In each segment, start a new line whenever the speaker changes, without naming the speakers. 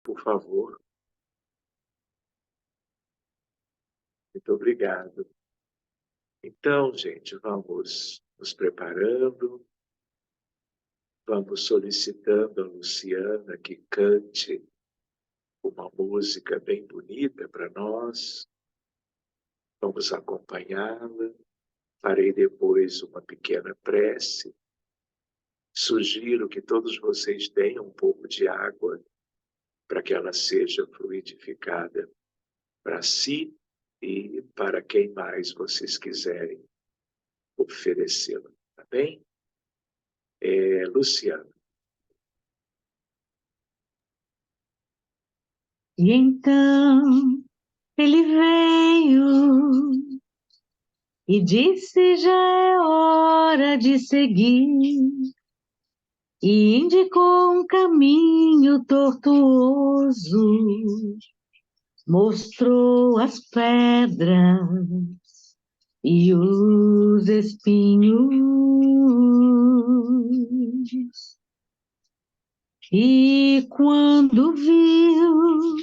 por favor. Muito obrigado. Então, gente, vamos nos preparando, vamos solicitando a Luciana que cante uma música bem bonita para nós. Vamos acompanhá-la. Farei depois uma pequena prece. Sugiro que todos vocês tenham um pouco de água para que ela seja fluidificada para si e para quem mais vocês quiserem oferecê-la, tá bem? Luciana.
E então ele veio e disse: já é hora de seguir, e indicou um caminho tortuoso, mostrou as pedras e os espinhos. E quando viu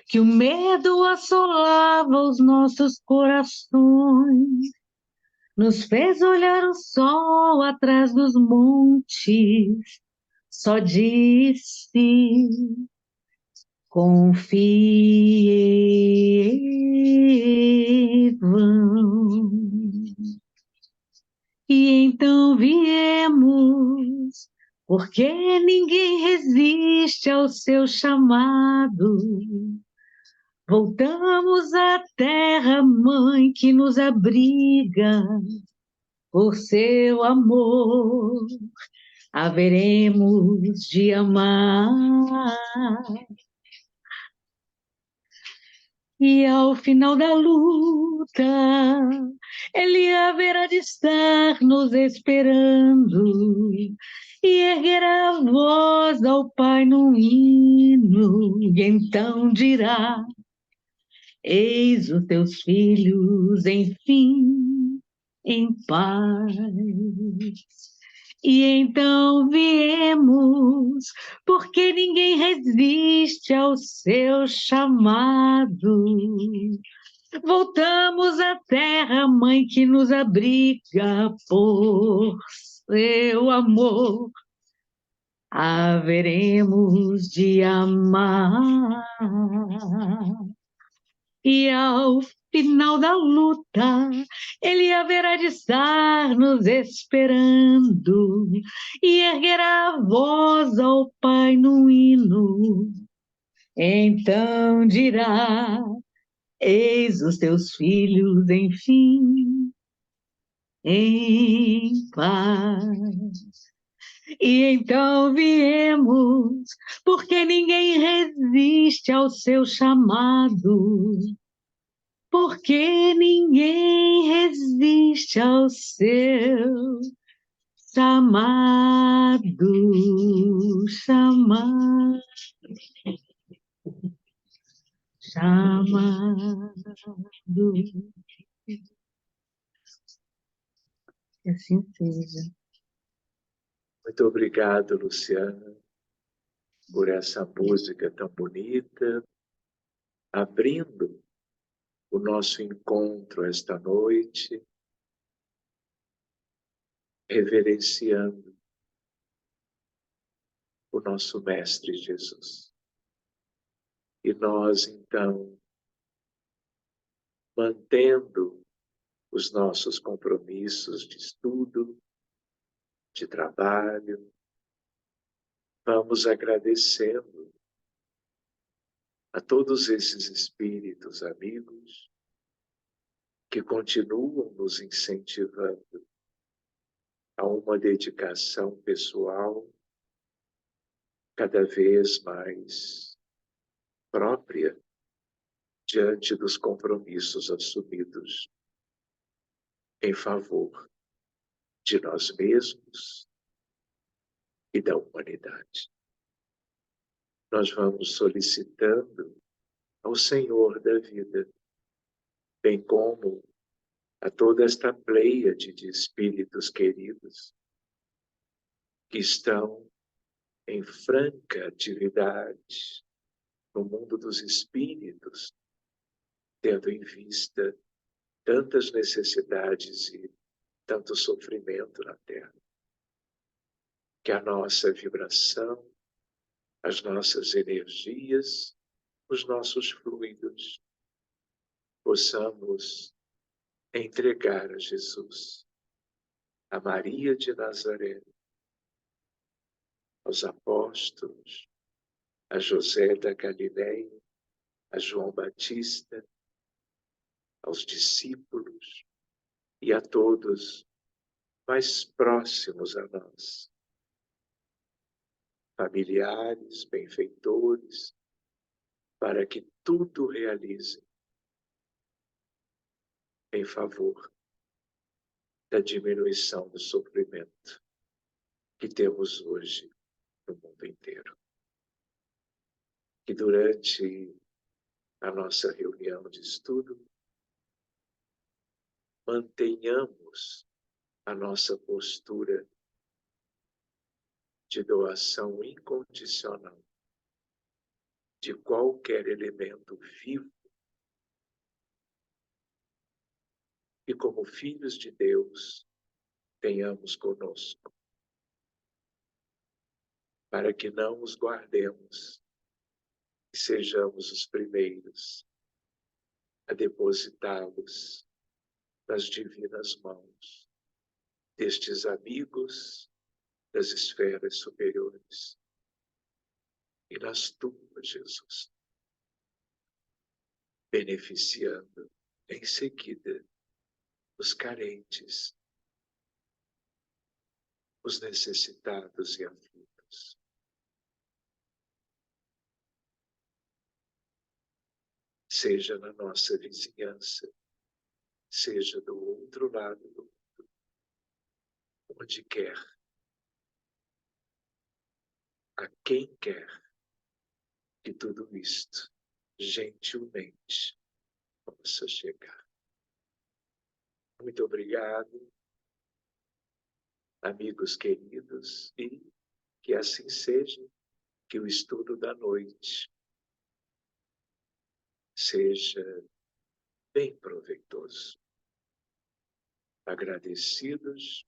que o medo assolava os nossos corações, nos fez olhar o sol atrás dos montes, só disse: confiei, vão. E então viemos, porque ninguém resiste ao seu chamado. Voltamos à terra, mãe, que nos abriga por seu amor. Haveremos de amar. E ao final da luta, ele haverá de estar nos esperando e erguerá a voz ao Pai num hino, e então dirá: eis os teus filhos, enfim, em paz. E então viemos, porque ninguém resiste ao seu chamado. Voltamos à terra, mãe, que nos abriga por seu amor. Haveremos de amar. E ao final da luta, ele haverá de estar nos esperando e erguerá a voz ao Pai no hino. Então dirá: eis os teus filhos, enfim, em paz. E então viemos, porque ninguém resiste ao seu chamado. Porque ninguém resiste ao seu chamado, chamado, chamado. Que assim seja.
Muito obrigado, Luciana, por essa música tão bonita, abrindo o nosso encontro esta noite, reverenciando o nosso Mestre Jesus. E nós, então, mantendo os nossos compromissos de estudo, de trabalho, vamos agradecendo a todos esses espíritos amigos que continuam nos incentivando a uma dedicação pessoal cada vez mais própria diante dos compromissos assumidos em favor de nós mesmos e da humanidade. Nós vamos solicitando ao Senhor da vida, bem como a toda esta pleiade de espíritos queridos que estão em franca atividade no mundo dos espíritos, tendo em vista tantas necessidades e tanto sofrimento na Terra. Que a nossa vibração, as nossas energias, os nossos fluidos, possamos entregar a Jesus, a Maria de Nazaré, aos apóstolos, a José da Galileia, a João Batista, aos discípulos e a todos mais próximos a nós, familiares, benfeitores, para que tudo realize em favor da diminuição do sofrimento que temos hoje no mundo inteiro. Que durante a nossa reunião de estudo, mantenhamos a nossa postura de doação incondicional de qualquer elemento vivo e, como filhos de Deus, tenhamos conosco, para que não os guardemos e sejamos os primeiros a depositá-los nas divinas mãos destes amigos das esferas superiores e nas tuas, Jesus, beneficiando em seguida os carentes, os necessitados e aflitos. Seja na nossa vizinhança, seja do outro lado do mundo, onde quer, a quem quer que tudo isto gentilmente possa chegar. Muito obrigado, amigos queridos, e que assim seja, que o estudo da noite seja bem proveitoso. Agradecidos,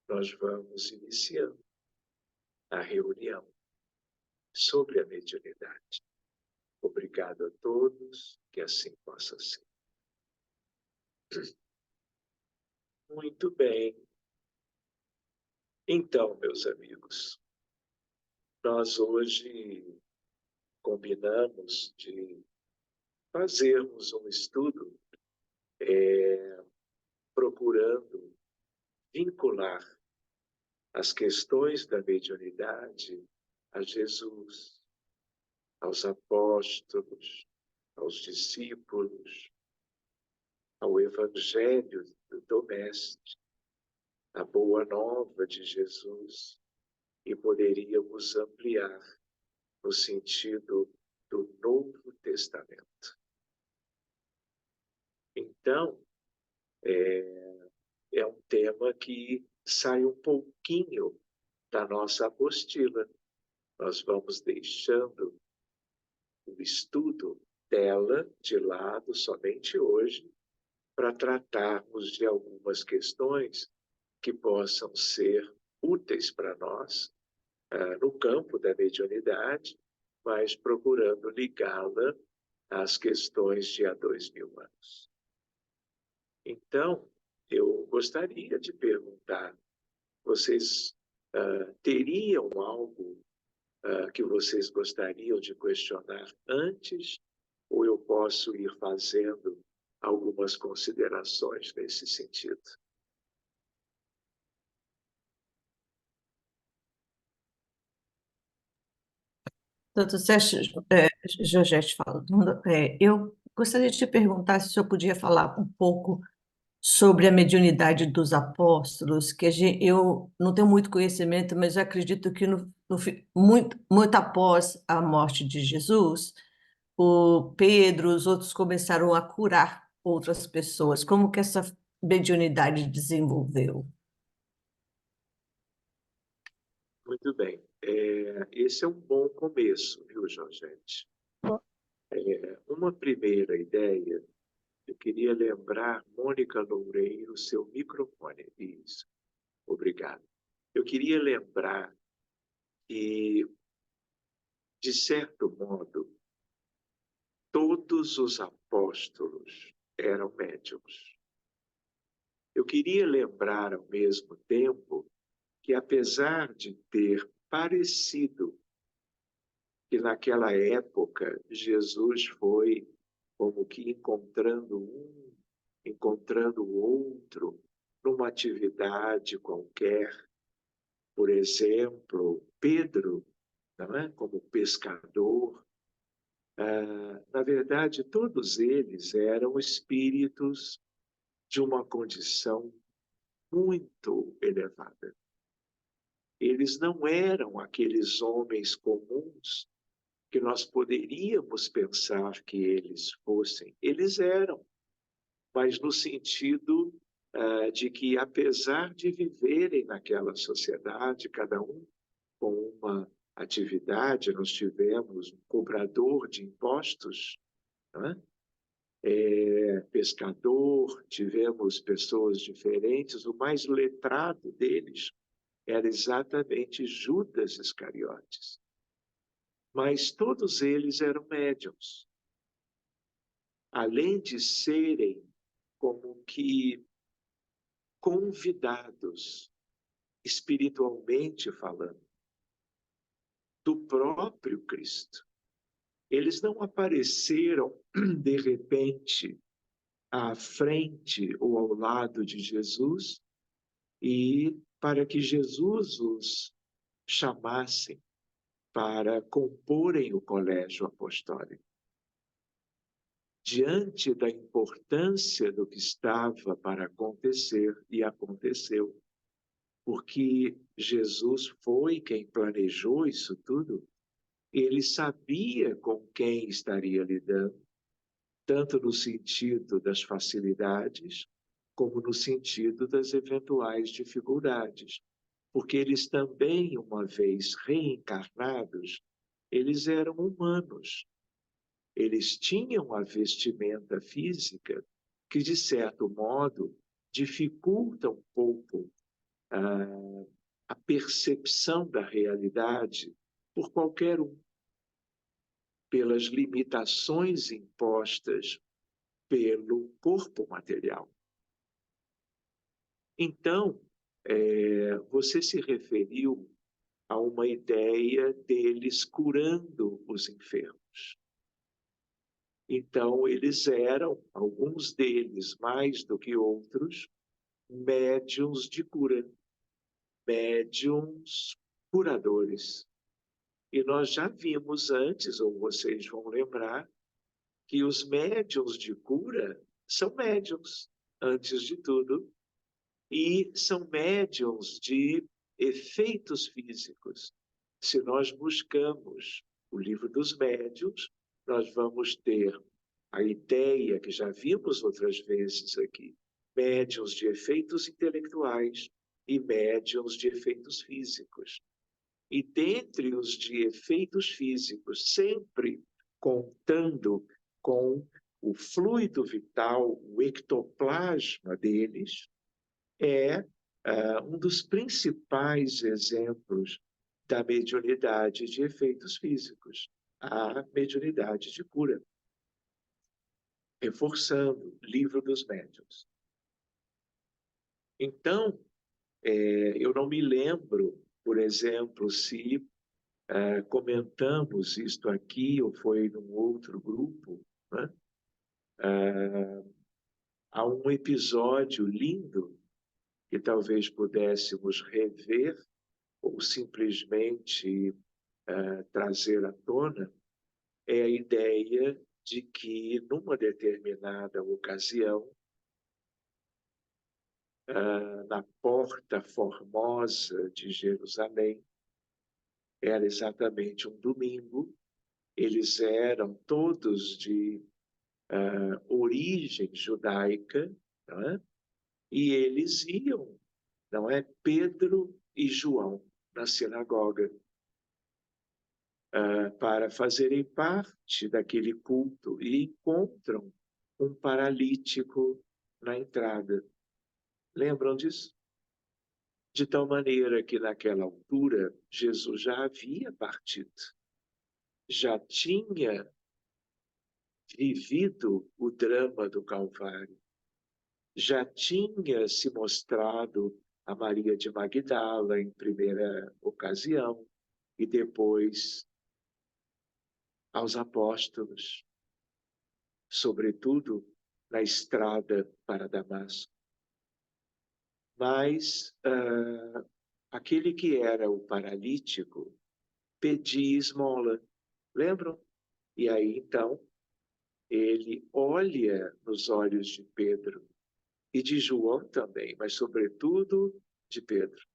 nós vamos iniciando a reunião sobre a mediunidade. Obrigado a todos, que assim possa ser. Muito bem. Então, meus amigos, nós hoje combinamos de fazermos um estudo procurando vincular as questões da mediunidade a Jesus, aos apóstolos, aos discípulos, ao Evangelho do Mestre, a boa nova de Jesus, e poderíamos ampliar no sentido do Novo Testamento. Então, é um tema que sai um pouquinho da nossa apostila. Nós vamos deixando o estudo dela de lado somente hoje, para tratarmos de algumas questões que possam ser úteis para nós no campo da mediunidade, mas procurando ligá-la às questões de há 2000 anos. Então, eu gostaria de perguntar, vocês teriam algo que vocês gostariam de questionar antes, ou eu posso ir fazendo algumas considerações nesse sentido?
Doutor Sérgio, Georgette falando, eu gostaria de te perguntar se o senhor podia falar um pouco sobre a mediunidade dos apóstolos, que eu não tenho muito conhecimento, mas eu acredito que muito após a morte de Jesus, o Pedro, os outros começaram a curar outras pessoas. Como que essa mediunidade desenvolveu?
Muito bem. Esse é um bom começo, viu, Georgette? uma primeira ideia, eu queria lembrar, Mônica Loureiro, seu microfone. Isso, obrigado. Eu queria lembrar que, de certo modo, todos os apóstolos eram médiuns. Eu queria lembrar, ao mesmo tempo, que apesar de ter parecido que naquela época Jesus foi como que encontrando um, encontrando o outro, numa atividade qualquer, por exemplo, Pedro, não é? Como pescador. Na verdade, todos eles eram espíritos de uma condição muito elevada. Eles não eram aqueles homens comuns que nós poderíamos pensar que eles fossem. Eles eram, mas no sentido de que, apesar de viverem naquela sociedade, cada um com uma atividade, nós tivemos um cobrador de impostos, não é? Pescador, tivemos pessoas diferentes, o mais letrado deles era exatamente Judas Iscariotes. Mas todos eles eram médiuns. Além de serem como que convidados, espiritualmente falando, do próprio Cristo. Eles não apareceram, de repente, à frente ou ao lado de Jesus e para que Jesus os chamasse para comporem o colégio apostólico. Diante da importância do que estava para acontecer, e aconteceu, porque Jesus foi quem planejou isso tudo, ele sabia com quem estaria lidando, tanto no sentido das facilidades, como no sentido das eventuais dificuldades. Porque eles também, uma vez reencarnados, eles eram humanos. Eles tinham a vestimenta física que, de certo modo, dificulta um pouco a percepção da realidade por qualquer um, pelas limitações impostas pelo corpo material. Então, você se referiu a uma ideia deles curando os enfermos. Então, eles eram, alguns deles mais do que outros, médiuns de cura, médiuns curadores. E nós já vimos antes, ou vocês vão lembrar, que os médiuns de cura são médiuns, antes de tudo, e são médiuns de efeitos físicos. Se nós buscamos o livro dos médiuns, nós vamos ter a ideia que já vimos outras vezes aqui, médiuns de efeitos intelectuais e médiuns de efeitos físicos. E dentre os de efeitos físicos, sempre contando com o fluido vital, o ectoplasma deles, é um dos principais exemplos da mediunidade de efeitos físicos, a mediunidade de cura. Reforçando, livro dos médiuns. Então, eu não me lembro, por exemplo, se comentamos isto aqui ou foi num outro grupo, né? Há um episódio lindo que talvez pudéssemos rever ou simplesmente trazer à tona, é a ideia de que, numa determinada ocasião, na Porta Formosa de Jerusalém, era exatamente um domingo, eles eram todos de origem judaica, não é? E eles iam, não é? Pedro e João, na sinagoga. para fazerem parte daquele culto e encontram um paralítico na entrada. Lembram disso? De tal maneira que naquela altura Jesus já havia partido, já tinha vivido o drama do Calvário, já tinha se mostrado a Maria de Magdala em primeira ocasião e depois aos apóstolos, sobretudo na estrada para Damasco. Mas aquele que era o paralítico pedia esmola, lembram? E aí então ele olha nos olhos de Pedro e de João também, mas sobretudo de Pedro,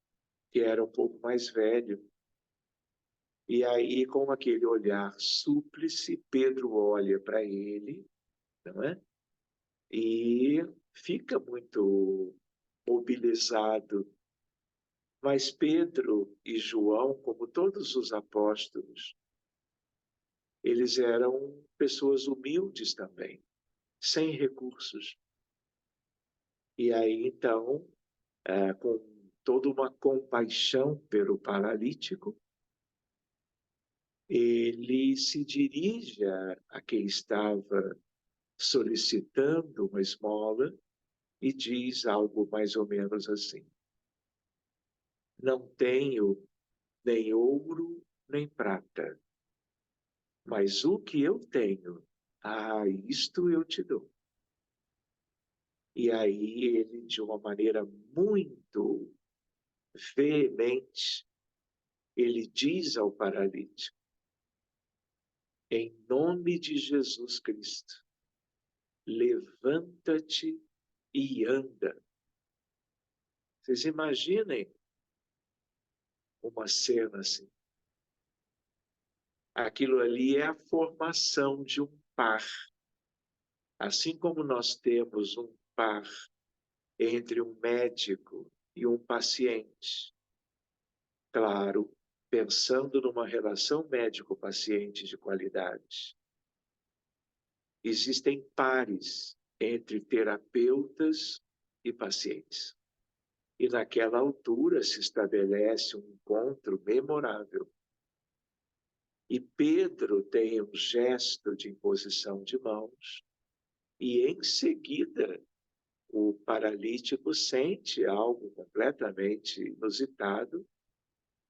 que era um pouco mais velho. E aí, com aquele olhar súplice, Pedro olha para ele, não é? E fica muito mobilizado. Mas Pedro e João, como todos os apóstolos, eles eram pessoas humildes também, sem recursos. E aí, então, com toda uma compaixão pelo paralítico, ele se dirige a quem estava solicitando uma esmola e diz algo mais ou menos assim: não tenho nem ouro nem prata, mas o que eu tenho, isto eu te dou. E aí ele, de uma maneira muito veemente, ele diz ao paralítico: em nome de Jesus Cristo, levanta-te e anda. Vocês imaginem uma cena assim. Aquilo ali é a formação de um par. Assim como nós temos um par entre um médico e um paciente, claro, pensando numa relação médico-paciente de qualidade. Existem pares entre terapeutas e pacientes. E naquela altura se estabelece um encontro memorável. E Pedro tem um gesto de imposição de mãos, e em seguida o paralítico sente algo completamente inusitado,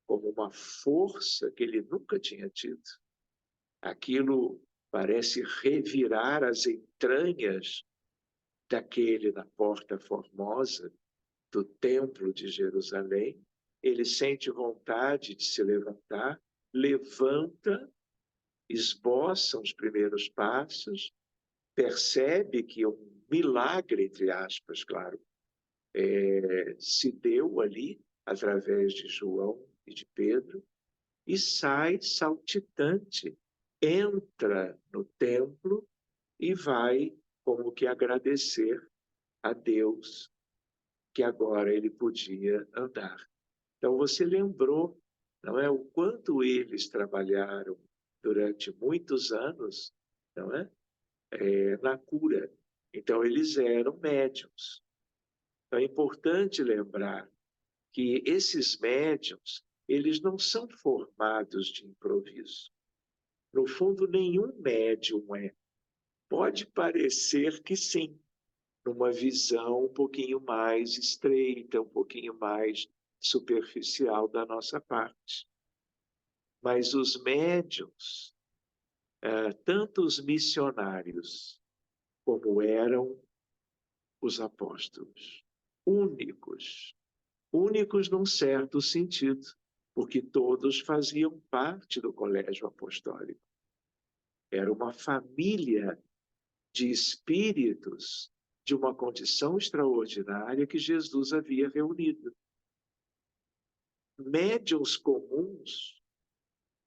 como uma força que ele nunca tinha tido. Aquilo parece revirar as entranhas daquele na Porta Formosa do Templo de Jerusalém. Ele sente vontade de se levantar, levanta, esboça os primeiros passos, percebe que um milagre, entre aspas, claro, se deu ali através de João e de Pedro, e sai saltitante, entra no templo e vai como que agradecer a Deus que agora ele podia andar. Então você lembrou, não é, o quanto eles trabalharam durante muitos anos, não é, na cura. Então eles eram médiuns. Então é importante lembrar que esses médiuns, eles não são formados de improviso. No fundo, nenhum médium é. Pode parecer que sim, numa visão um pouquinho mais estreita, um pouquinho mais superficial da nossa parte. Mas os médiuns, tanto os missionários como eram os apóstolos, únicos. Únicos num certo sentido, porque todos faziam parte do colégio apostólico. Era uma família de espíritos de uma condição extraordinária que Jesus havia reunido. Médiuns comuns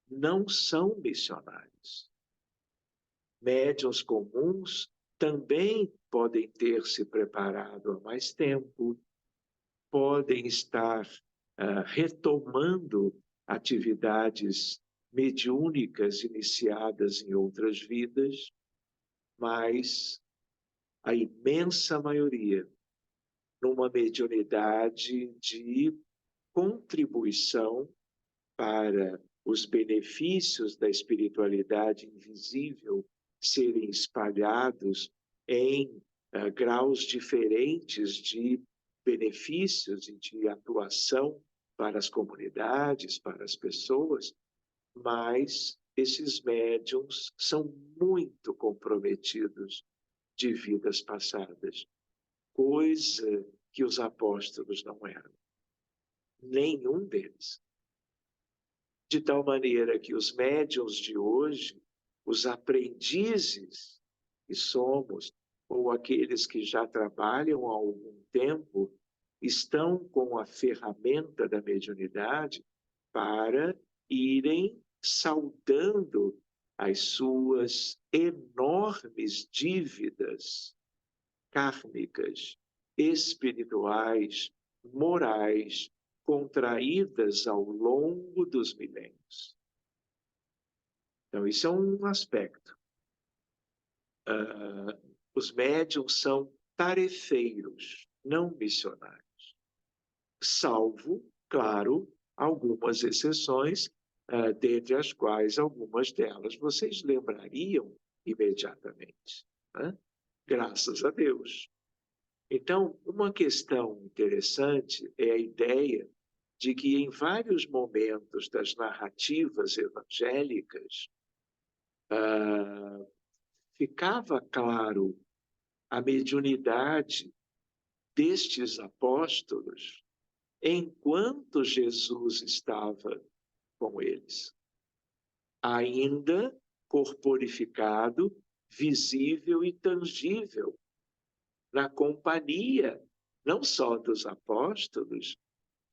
não são missionários. Médiuns comuns também podem ter se preparado há mais tempo, podem estar retomando atividades mediúnicas iniciadas em outras vidas, mas a imensa maioria numa mediunidade de contribuição para os benefícios da espiritualidade invisível serem espalhados em graus diferentes de benefícios e de atuação para as comunidades, para as pessoas, mas esses médiuns são muito comprometidos de vidas passadas, coisa que os apóstolos não eram. Nenhum deles. De tal maneira que os médiuns de hoje, os aprendizes que somos, ou aqueles que já trabalham há algum tempo, estão com a ferramenta da mediunidade para irem saldando as suas enormes dívidas kármicas, espirituais, morais, contraídas ao longo dos milênios. Então, isso é um aspecto. Os médiuns são tarefeiros, não missionários. Salvo, claro, algumas exceções, dentre as quais algumas delas vocês lembrariam imediatamente, né? Graças a Deus. Então, uma questão interessante é a ideia de que em vários momentos das narrativas evangélicas ficava claro a mediunidade destes apóstolos enquanto Jesus estava com eles, ainda corporificado, visível e tangível, na companhia não só dos apóstolos,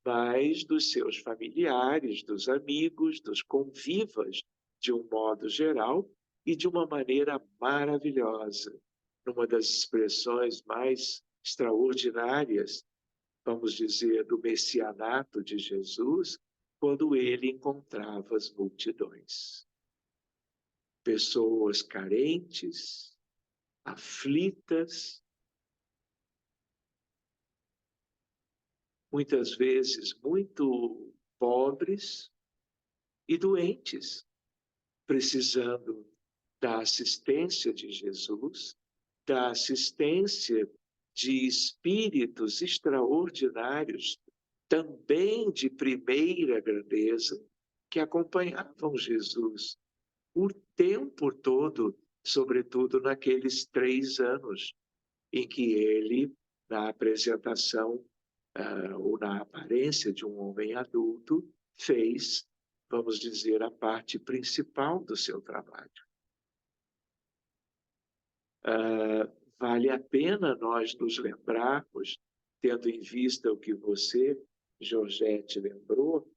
mas dos seus familiares, dos amigos, dos convivas, de um modo geral, e de uma maneira maravilhosa, numa das expressões mais extraordinárias, vamos dizer, do messianato de Jesus, quando ele encontrava as multidões. Pessoas carentes, aflitas, muitas vezes muito pobres e doentes, precisando da assistência de Jesus, da assistência de espíritos extraordinários, também de primeira grandeza, que acompanhavam Jesus o tempo todo, sobretudo naqueles 3 anos em que ele, na apresentação ou na aparência de um homem adulto, fez, vamos dizer, a parte principal do seu trabalho. Vale a pena nós nos lembrarmos, tendo em vista o que você, Georgette, lembrou,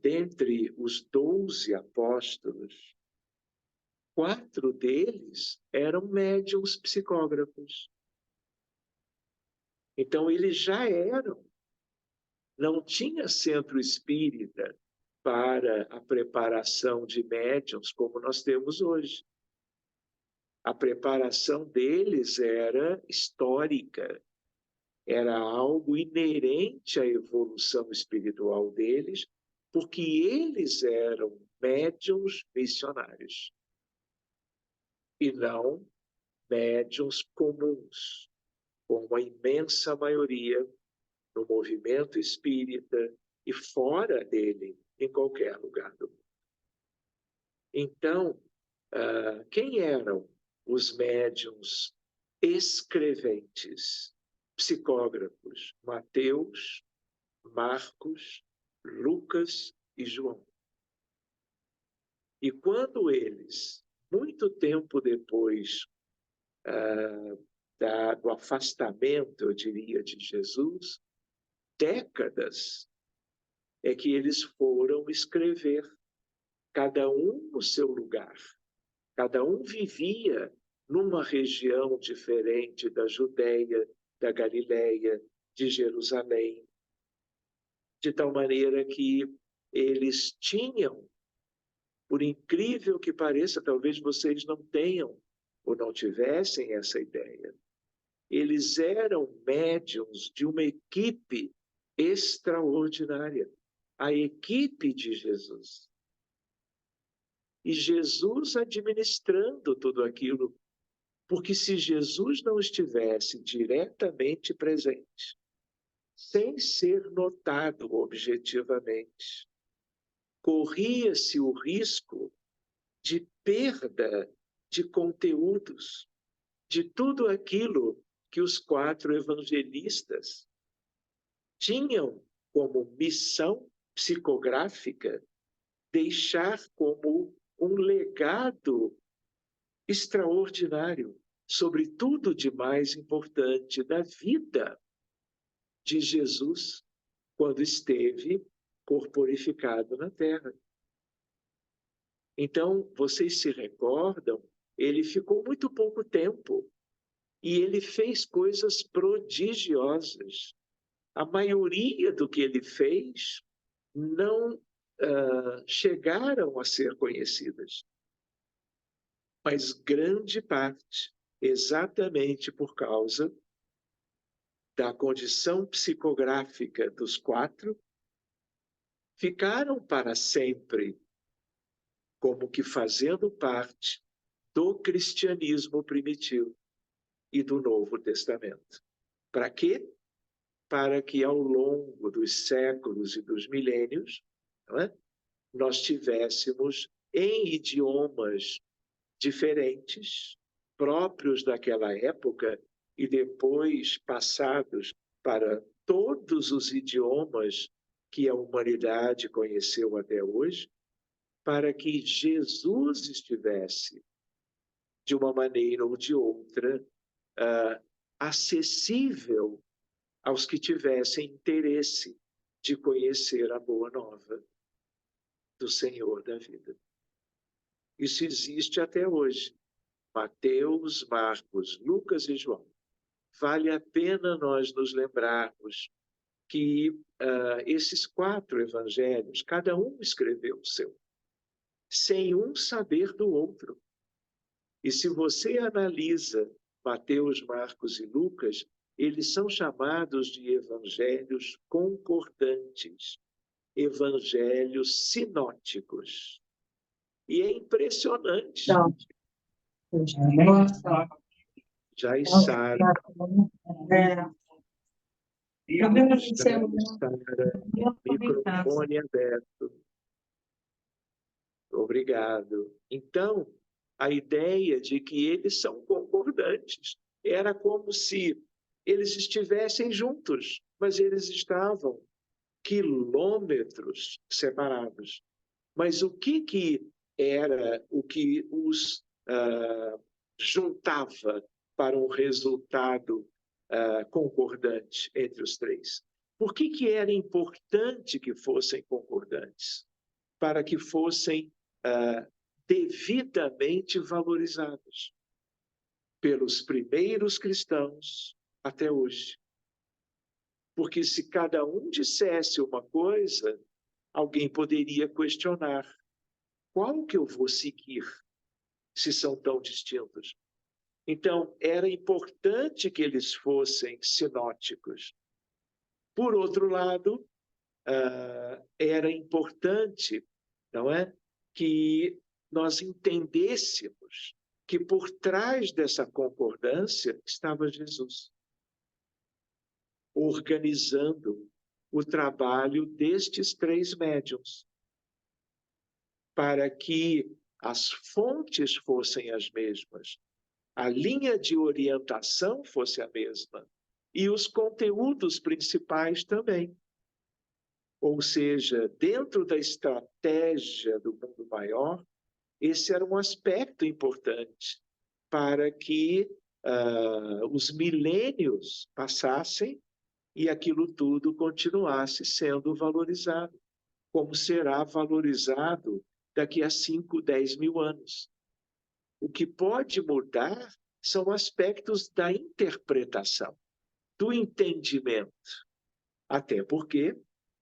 dentre os 12 apóstolos, 4 deles eram médiuns psicógrafos. Então, eles já eram. Não tinha centro espírita para a preparação de médiuns como nós temos hoje. A preparação deles era histórica, era algo inerente à evolução espiritual deles, porque eles eram médiuns missionários e não médiuns comuns, como a imensa maioria no movimento espírita e fora dele, em qualquer lugar do mundo. Então, quem eram os médiuns escreventes, psicógrafos? Mateus, Marcos, Lucas e João. E quando eles, muito tempo depois do afastamento, eu diria, de Jesus, décadas, é que eles foram escrever, cada um no seu lugar. Cada um vivia numa região diferente da Judeia, da Galileia, de Jerusalém, de tal maneira que eles tinham por incrível que pareça, talvez vocês não tenham ou não tivessem essa ideia. Eles eram médiuns de uma equipe extraordinária, a equipe de Jesus. E Jesus administrando tudo aquilo, porque se Jesus não estivesse diretamente presente, sem ser notado objetivamente, corria-se o risco de perda de conteúdos, de tudo aquilo que os 4 evangelistas tinham como missão psicográfica deixar como um legado extraordinário sobre tudo de mais importante da vida de Jesus quando esteve corporificado na Terra. Então, vocês se recordam, ele ficou muito pouco tempo e ele fez coisas prodigiosas. A maioria do que ele fez não chegaram a ser conhecidas, mas grande parte, exatamente por causa da condição psicográfica dos 4, ficaram para sempre como que fazendo parte do cristianismo primitivo e do Novo Testamento. Para quê? Para que ao longo dos séculos e dos milênios, não é? Nós tivéssemos em idiomas diferentes, próprios daquela época e depois passados para todos os idiomas que a humanidade conheceu até hoje, para que Jesus estivesse, de uma maneira ou de outra, acessível aos que tivessem interesse de conhecer a boa nova do Senhor da vida. Isso existe até hoje. Mateus, Marcos, Lucas e João. Vale a pena nós nos lembrarmos que esses 4 evangelhos, cada um escreveu o seu, sem um saber do outro. E se você analisa Mateus, Marcos e Lucas, eles são chamados de evangelhos concordantes, evangelhos sinóticos. E é impressionante. Jaissara, microfone aberto. Obrigado. Então, a ideia de que eles são concordantes era como se eles estivessem juntos, mas eles estavam quilômetros separados. Mas o que era o que os juntava para um resultado concordante entre os 3? Por que era importante que fossem concordantes? Para que fossem devidamente valorizados pelos primeiros cristãos até hoje. Porque se cada um dissesse uma coisa, alguém poderia questionar: qual que eu vou seguir se são tão distintos? Então, era importante que eles fossem sinóticos. Por outro lado, era importante, não é, que nós entendêssemos que por trás dessa concordância estava Jesus, organizando o trabalho destes 3 médiuns, para que as fontes fossem as mesmas, a linha de orientação fosse a mesma e os conteúdos principais também. Ou seja, dentro da estratégia do mundo maior, esse era um aspecto importante para que os milênios passassem e aquilo tudo continuasse sendo valorizado, como será valorizado daqui a 5, 10 mil anos. O que pode mudar são aspectos da interpretação, do entendimento. Até porque,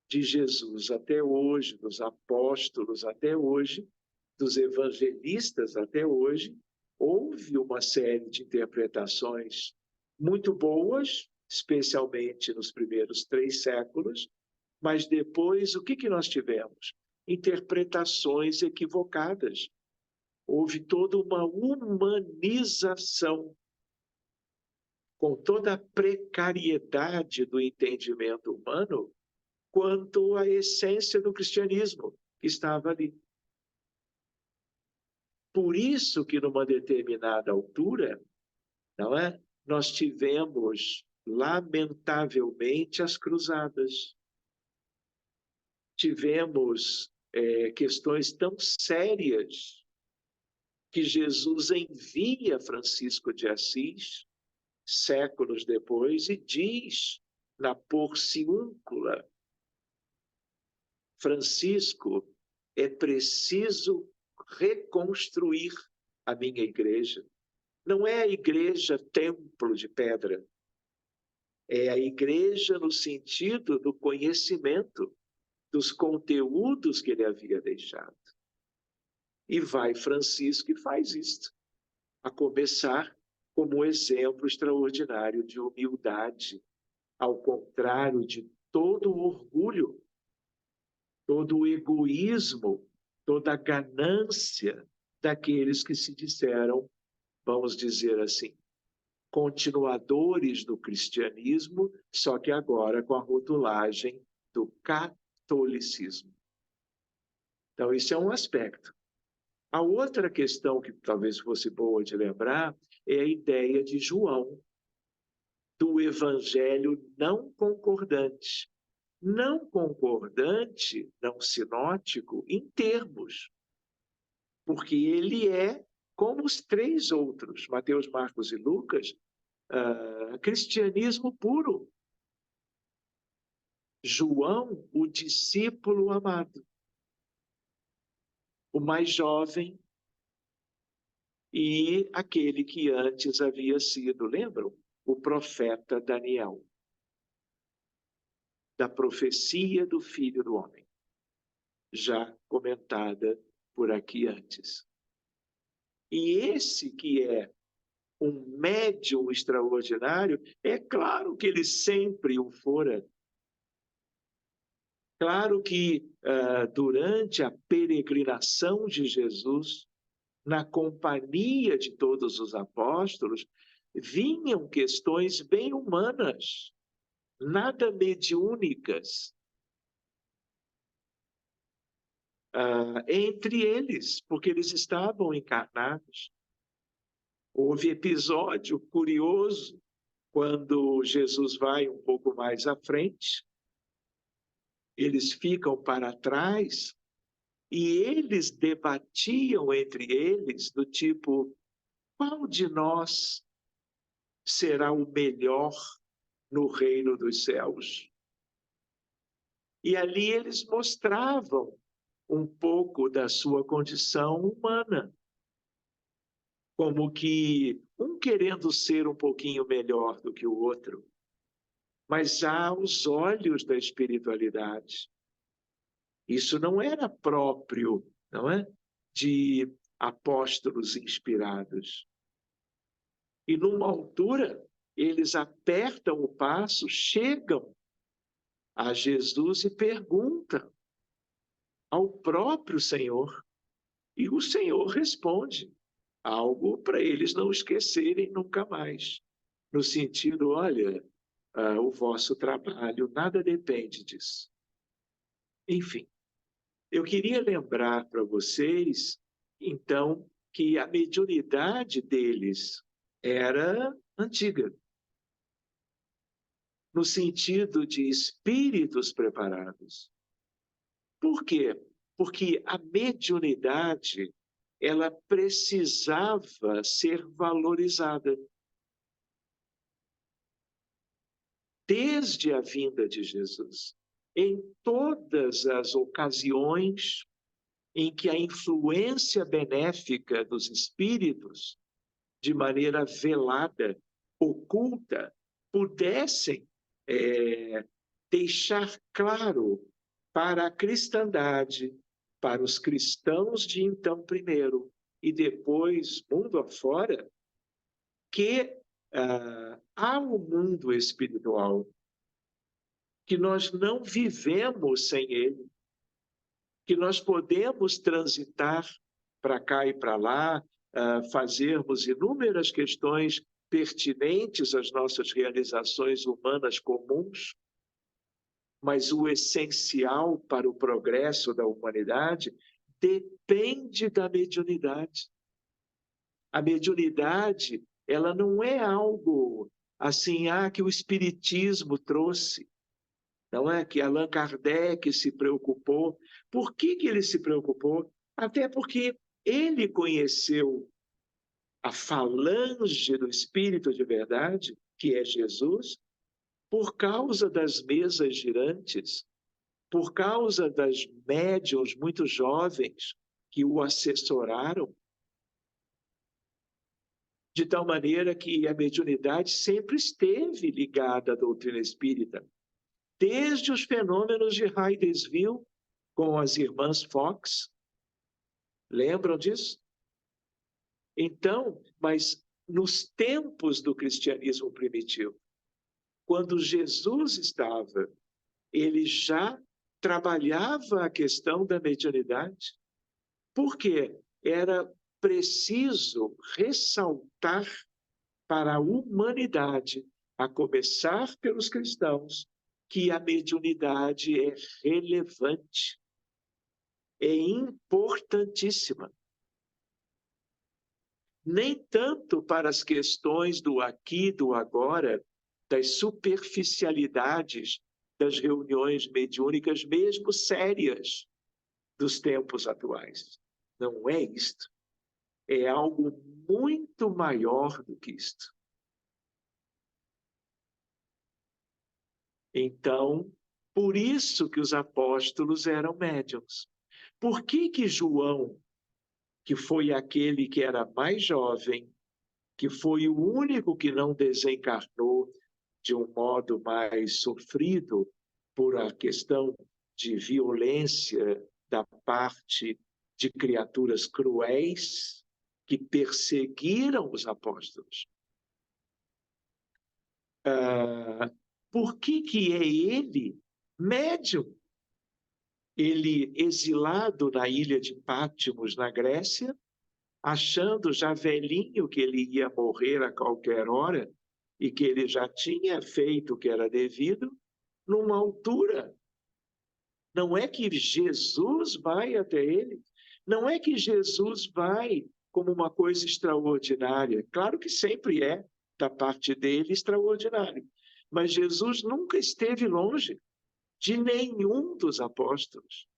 de Jesus até hoje, dos apóstolos até hoje, dos evangelistas até hoje, houve uma série de interpretações muito boas, especialmente nos primeiros 3 séculos, mas depois, o que nós tivemos? Interpretações equivocadas. Houve toda uma humanização, com toda a precariedade do entendimento humano, quanto à essência do cristianismo que estava ali. Por isso que, numa determinada altura, não é? Nós tivemos, lamentavelmente, as cruzadas. Tivemos questões tão sérias que Jesus envia Francisco de Assis, séculos depois, e diz na Porciúncula: Francisco, é preciso reconstruir a minha igreja. Não é a igreja templo de pedra, é a igreja no sentido do conhecimento dos conteúdos que ele havia deixado. E vai Francisco e faz isto, a começar como um exemplo extraordinário de humildade, ao contrário de todo o orgulho, todo o egoísmo, toda a ganância daqueles que se disseram, vamos dizer assim, continuadores do cristianismo, só que agora com a rotulagem do catolicismo. Então, isso é um aspecto. A outra questão que talvez fosse boa de lembrar é a ideia de João, do evangelho não concordante. Não concordante, não sinótico, em termos, porque ele é, como os 3 outros, Mateus, Marcos e Lucas, cristianismo puro. João, o discípulo amado, o mais jovem e aquele que antes havia sido, lembram? O profeta Daniel, da profecia do Filho do Homem, já comentada por aqui antes. E esse que é um médium extraordinário, é claro que ele sempre o fora. Claro que durante a peregrinação de Jesus, na companhia de todos os apóstolos, vinham questões bem humanas, nada mediúnicas, entre eles, porque eles estavam encarnados. Houve episódio curioso quando Jesus vai um pouco mais à frente, eles ficam para trás e eles debatiam entre eles do tipo: qual de nós será o melhor no reino dos céus? E ali eles mostravam um pouco da sua condição humana, como que um querendo ser um pouquinho melhor do que o outro, mas aos olhos da espiritualidade. Isso não era próprio, não é, de apóstolos inspirados. E numa altura, eles apertam o passo, chegam a Jesus e perguntam ao próprio Senhor. E o Senhor responde algo para eles não esquecerem nunca mais. No sentido, olha, o vosso trabalho, nada depende disso. Enfim, eu queria lembrar para vocês, então, que a mediunidade deles era antiga, no sentido de espíritos preparados. Por quê? Porque a mediunidade, ela precisava ser valorizada. Desde a vinda de Jesus, em todas as ocasiões em que a influência benéfica dos espíritos, de maneira velada, oculta, pudessem deixar claro para a cristandade, para os cristãos de então primeiro e depois mundo afora, que há um mundo espiritual que nós não vivemos sem ele, que nós podemos transitar para cá e para lá, fazermos inúmeras questões pertinentes às nossas realizações humanas comuns, mas o essencial para o progresso da humanidade depende da mediunidade. A mediunidade, ela não é algo assim, que o Espiritismo trouxe, não é? Que Allan Kardec se preocupou. Por que ele se preocupou? Até porque ele conheceu a falange do Espírito de verdade, que é Jesus, por causa das mesas girantes, por causa das médiuns muito jovens que o assessoraram, de tal maneira que a mediunidade sempre esteve ligada à doutrina espírita, desde os fenômenos de Hydesville com as irmãs Fox. Lembram disso? Então, mas nos tempos do cristianismo primitivo, quando Jesus estava, ele já trabalhava a questão da mediunidade, porque era preciso ressaltar para a humanidade, a começar pelos cristãos, que a mediunidade é relevante, é importantíssima. Nem tanto para as questões do aqui, do agora, das superficialidades das reuniões mediúnicas, mesmo sérias, dos tempos atuais. Não é isto. É algo muito maior do que isto. Então, por isso que os apóstolos eram médiuns. Por que João, que foi aquele que era mais jovem, que foi o único que não desencarnou de um modo mais sofrido por a questão de violência da parte de criaturas cruéis que perseguiram os apóstolos? Por que é ele médium? Ele exilado na ilha de Patmos, na Grécia, achando já velhinho que ele ia morrer a qualquer hora e que ele já tinha feito o que era devido, numa altura. Não é que Jesus vai até ele, não é que Jesus vai como uma coisa extraordinária. Claro que sempre é, da parte dele, extraordinário. Mas Jesus nunca esteve longe de nenhum dos apóstolos,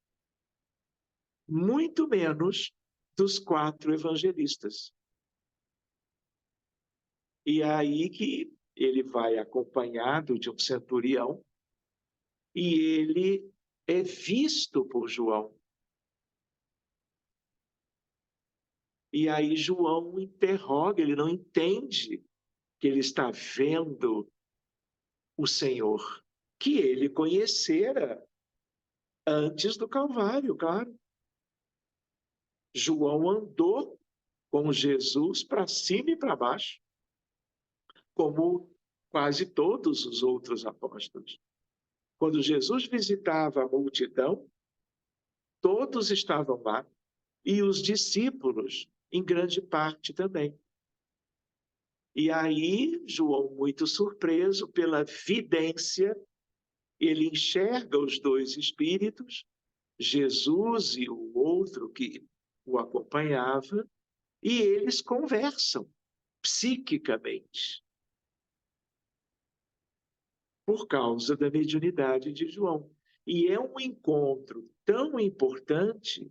muito menos dos 4 evangelistas. E é aí que ele vai acompanhado de um centurião e ele é visto por João. E aí João interroga, ele não entende que ele está vendo o Senhor, que ele conhecera antes do Calvário, claro. João andou com Jesus para cima e para baixo, como quase todos os outros apóstolos. Quando Jesus visitava a multidão, todos estavam lá, e os discípulos, em grande parte também. E aí, João, muito surpreso pela vidência, ele enxerga os 2 espíritos, Jesus e o outro que o acompanhava, e eles conversam psiquicamente, por causa da mediunidade de João. E é um encontro tão importante,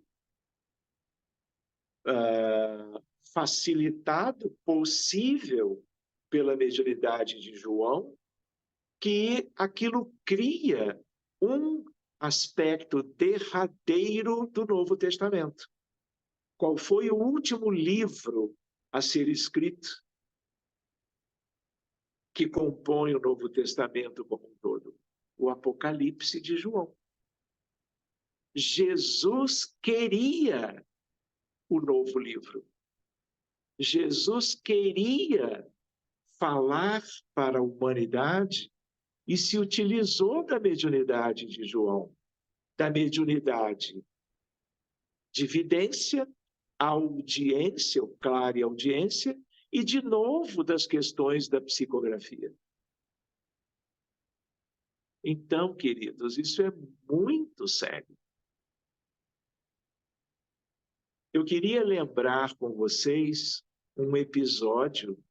facilitado, possível pela mediunidade de João, que aquilo cria um aspecto derradeiro do Novo Testamento. Qual foi o último livro a ser escrito que compõe o Novo Testamento como um todo? O Apocalipse de João. Jesus queria o novo livro. Jesus queria falar para a humanidade e se utilizou da mediunidade de João, da mediunidade de vidência, audiência, ou clara audiência, e de novo das questões da psicografia. Então, queridos, isso é muito sério. Eu queria lembrar com vocês um episódio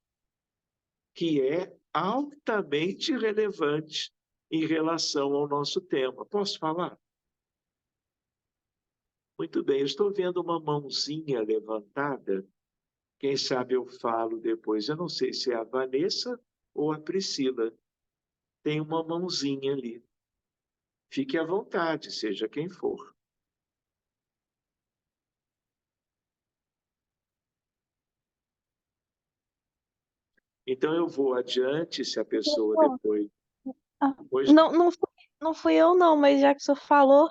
que é altamente relevante em relação ao nosso tema. Posso falar? Muito bem, eu estou vendo uma mãozinha levantada. Quem sabe eu falo depois. Eu não sei se é a Vanessa ou a Priscila. Tem uma mãozinha ali. Fique à vontade, seja quem for. Então eu vou adiante, se a pessoa
Bom,
depois...
ah,
depois...
não fui eu não, mas já que o senhor falou,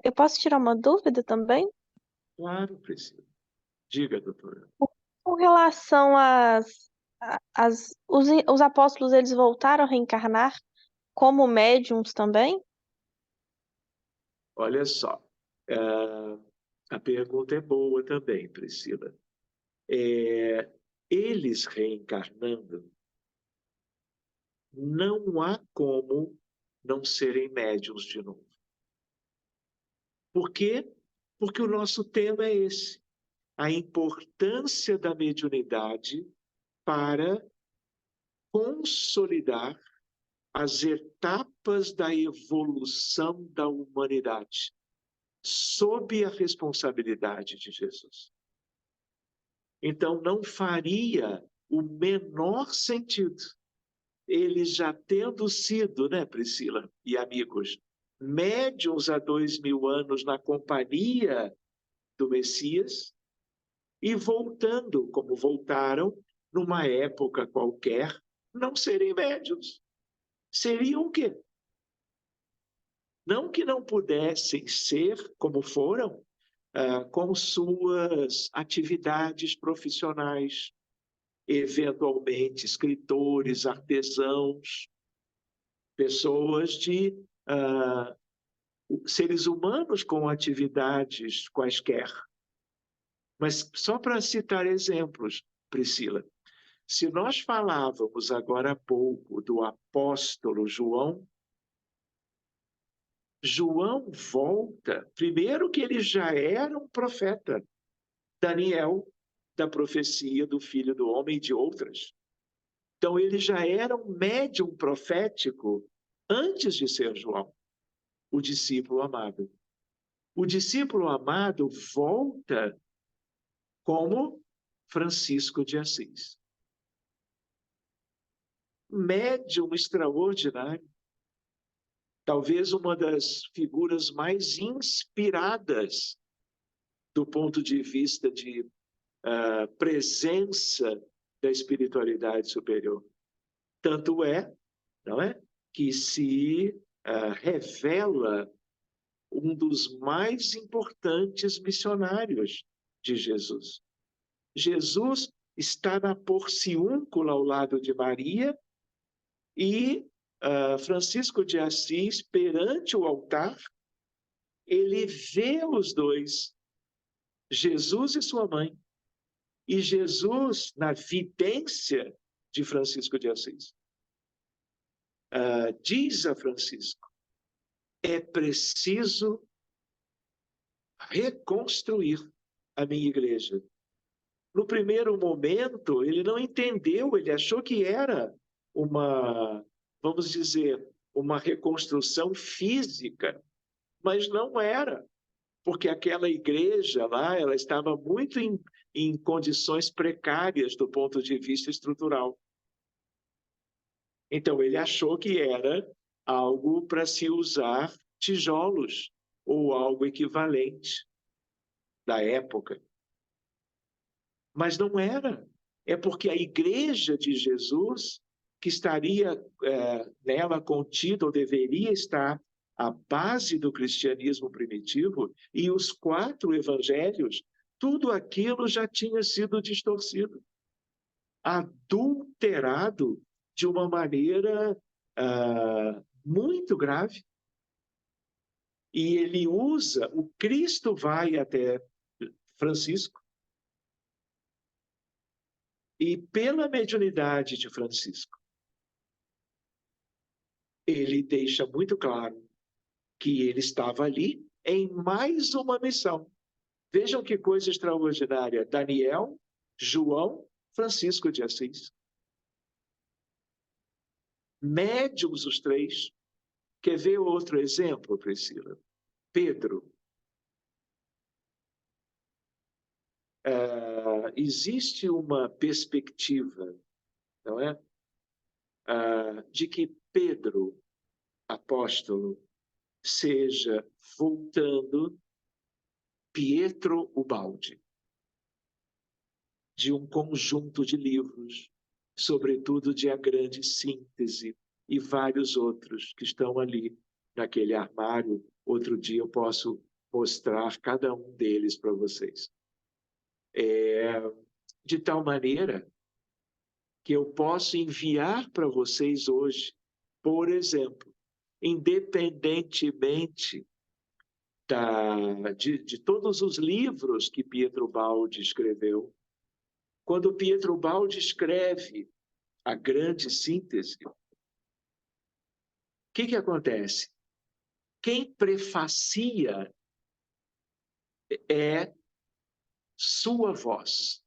eu posso tirar uma dúvida também?
Claro, Priscila. Diga, doutora.
Com relação os apóstolos, eles voltaram a reencarnar como médiums também?
Olha só, a pergunta é boa também, Priscila. Eles reencarnando, não há como não serem médiuns de novo. Por quê? Porque o nosso tema é esse: a importância da mediunidade para consolidar as etapas da evolução da humanidade, sob a responsabilidade de Jesus. Então, não faria o menor sentido, eles já tendo sido, né, Priscila e amigos, médiuns há 2000 anos na companhia do Messias, e voltando, como voltaram, numa época qualquer, não serem médiuns. Seriam o quê? Não que não pudessem ser, como foram, com suas atividades profissionais, eventualmente escritores, artesãos, pessoas de seres humanos com atividades quaisquer. Mas só para citar exemplos, Priscila, se nós falávamos agora há pouco do apóstolo João, João volta, primeiro que ele já era um profeta, Daniel, da profecia do Filho do Homem e de outras. Então ele já era um médium profético antes de ser João, o discípulo amado. O discípulo amado volta como Francisco de Assis. Médium extraordinário. Talvez uma das figuras mais inspiradas do ponto de vista de presença da espiritualidade superior. Tanto é, não é, que se revela um dos mais importantes missionários de Jesus. Jesus está na porciúncula ao lado de Maria e Francisco de Assis, perante o altar, ele vê os dois, Jesus e sua mãe, e Jesus na vidência de Francisco de Assis. Diz a Francisco, é preciso reconstruir a minha igreja. No primeiro momento, ele não entendeu, ele achou que era uma, vamos dizer, uma reconstrução física, mas não era, porque aquela igreja lá, ela estava muito em condições precárias do ponto de vista estrutural. Então, ele achou que era algo para se usar tijolos ou algo equivalente da época. Mas não era. É porque a igreja de Jesus, que estaria nela contida, ou deveria estar a base do cristianismo primitivo, e os 4 evangelhos, tudo aquilo já tinha sido distorcido, adulterado de uma maneira muito grave. E ele usa, o Cristo vai até Francisco, e pela mediunidade de Francisco, ele deixa muito claro que ele estava ali em mais uma missão. Vejam que coisa extraordinária. Daniel, João, Francisco de Assis. Médiuns os 3. Quer ver outro exemplo, Priscila? Pedro. Existe uma perspectiva, não é? De que Pedro, apóstolo, seja, voltando, Pietro Ubaldi, de um conjunto de livros, sobretudo de A Grande Síntese, e vários outros que estão ali naquele armário. Outro dia eu posso mostrar cada um deles para vocês. De tal maneira que eu posso enviar para vocês hoje, por exemplo, independentemente de todos os livros que Pietro Ubaldi escreveu, quando Pietro Ubaldi escreve A Grande Síntese, o que acontece? Quem prefacia é sua voz.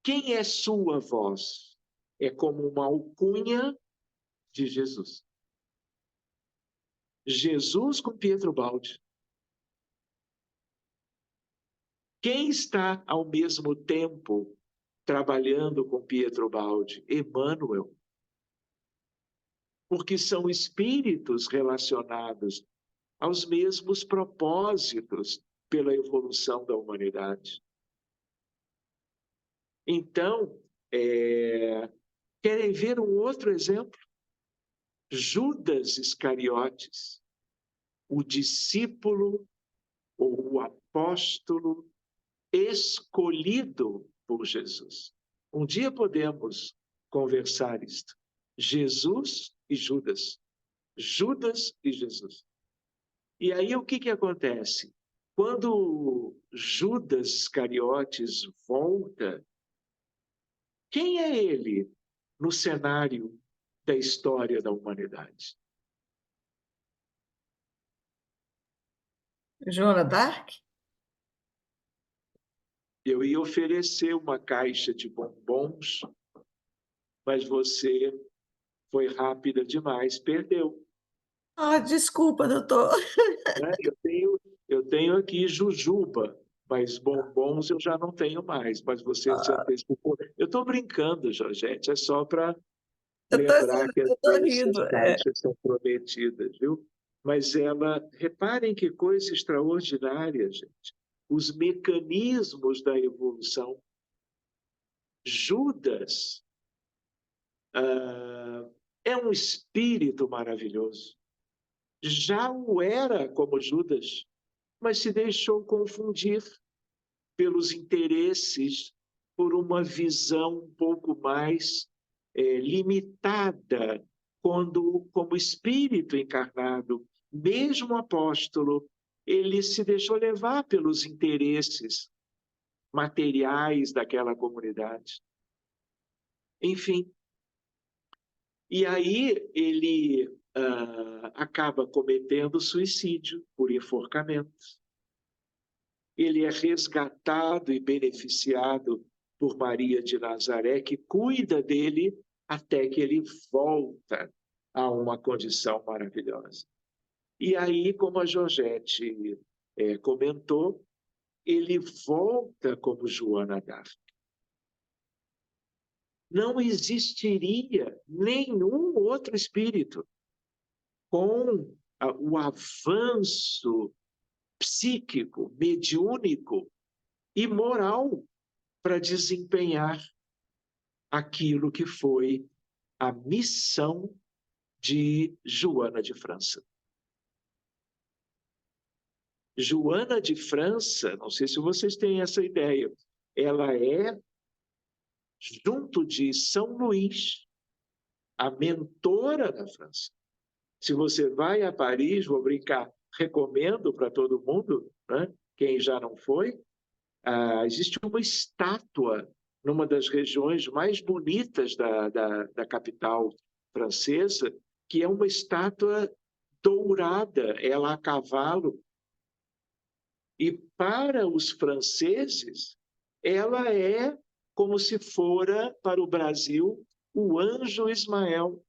Quem é sua voz? É como uma alcunha de Jesus. Jesus com Pietro Ubaldi. Quem está ao mesmo tempo trabalhando com Pietro Ubaldi? Emmanuel. Porque são espíritos relacionados aos mesmos propósitos pela evolução da humanidade. Então, querem ver um outro exemplo? Judas Iscariotes, o discípulo ou o apóstolo escolhido por Jesus. Um dia podemos conversar isto. Jesus e Judas. Judas e Jesus. E aí o que acontece? Quando Judas Iscariotes volta, quem é ele no cenário da história da humanidade?
Joana d'Arc?
Eu ia oferecer uma caixa de bombons, mas você foi rápida demais, perdeu.
Desculpa, doutor.
Né? Eu tenho aqui jujuba, mas bombons eu já não tenho mais, mas você se antecipou. Eu estou brincando, Georgette, é só para lembrar que às
Eu tô
vezes
rindo.
as caixas são prometidas, viu? Mas reparem que coisa extraordinária, gente. Os mecanismos da evolução. Judas é um espírito maravilhoso. Já o era como Judas, mas se deixou confundir pelos interesses, por uma visão um pouco mais limitada, quando, como espírito encarnado, mesmo apóstolo, ele se deixou levar pelos interesses materiais daquela comunidade. Enfim, e aí ele acaba cometendo suicídio por enforcamento. Ele é resgatado e beneficiado por Maria de Nazaré, que cuida dele até que ele volta a uma condição maravilhosa. E aí, como a Georgette comentou, ele volta como Joana d'Arc. Não existiria nenhum outro espírito com o avanço psíquico, mediúnico e moral para desempenhar aquilo que foi a missão de Joana de França. Joana de França, não sei se vocês têm essa ideia, ela é, junto de São Luís, a mentora da França. Se você vai a Paris, vou brincar, recomendo para todo mundo, né? Quem já não foi, existe uma estátua numa das regiões mais bonitas da capital francesa, que é uma estátua dourada, ela a cavalo. E para os franceses, ela é como se fora para o Brasil o anjo Ismael.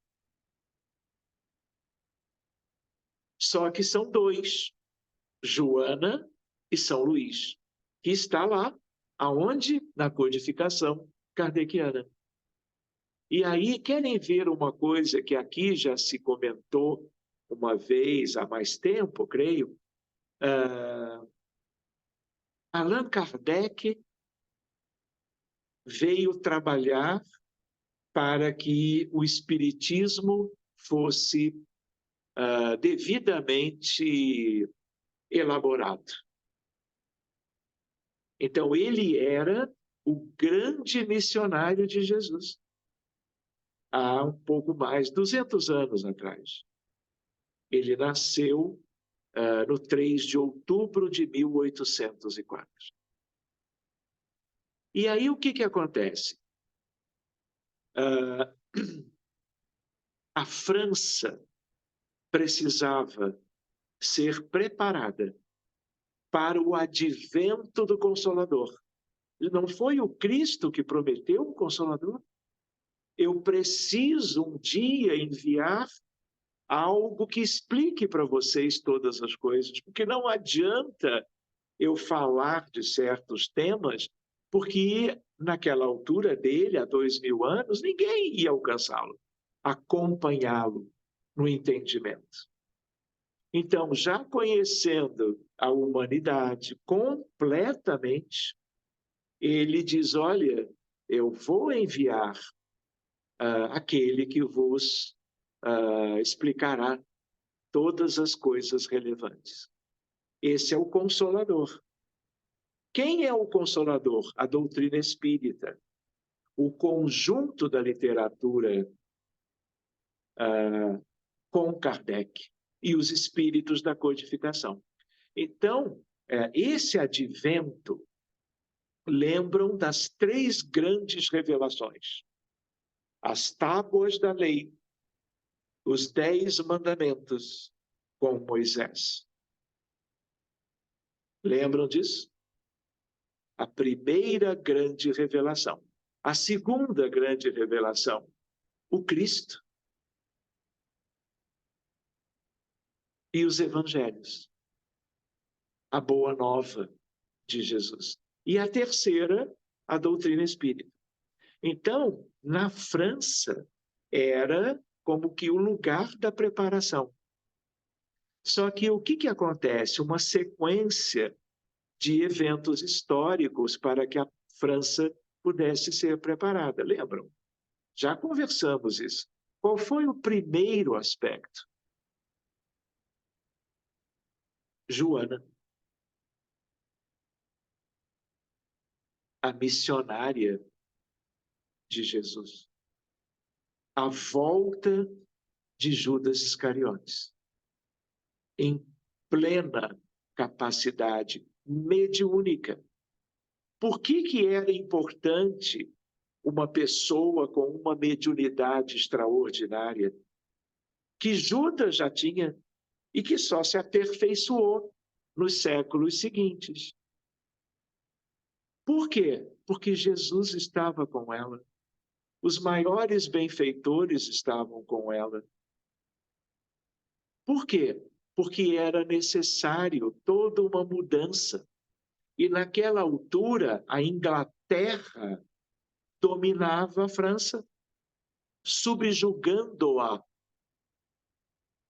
Só que são dois, Joana e São Luís, que está lá, aonde? Na codificação kardeciana. E aí, querem ver uma coisa que aqui já se comentou uma vez há mais tempo, creio? Allan Kardec veio trabalhar para que o espiritismo fosse devidamente elaborado. Então, ele era o grande missionário de Jesus, há um pouco mais, 200 anos atrás. Ele nasceu no 3 de outubro de 1804. E aí, o que acontece? A França precisava ser preparada para o advento do Consolador. Não foi o Cristo que prometeu o Consolador? Eu preciso um dia enviar algo que explique para vocês todas as coisas, porque não adianta eu falar de certos temas, porque naquela altura dele, há 2000 anos, ninguém ia alcançá-lo, acompanhá-lo no entendimento. Então, já conhecendo a humanidade completamente, ele diz, olha, eu vou enviar aquele que vos explicará todas as coisas relevantes. Esse é o Consolador. Quem é o Consolador? A doutrina espírita. O conjunto da literatura com Kardec e os espíritos da codificação. Então, esse advento lembram das 3 grandes revelações. As tábuas da lei, os 10 mandamentos com Moisés. Lembram disso? A primeira grande revelação. A segunda grande revelação, o Cristo e os evangelhos. A boa nova de Jesus. E a terceira, a doutrina espírita. Então, na França, era como que o lugar da preparação. Só que o que acontece? Uma sequência de eventos históricos para que a França pudesse ser preparada. Lembram? Já conversamos isso. Qual foi o primeiro aspecto? Joana, a missionária de Jesus. A volta de Judas Iscariotes, em plena capacidade mediúnica. Por que era importante uma pessoa com uma mediunidade extraordinária, que Judas já tinha e que só se aperfeiçoou nos séculos seguintes? Por quê? Porque Jesus estava com ela. Os maiores benfeitores estavam com ela. Por quê? Porque era necessário toda uma mudança. E naquela altura, a Inglaterra dominava a França, subjugando-a.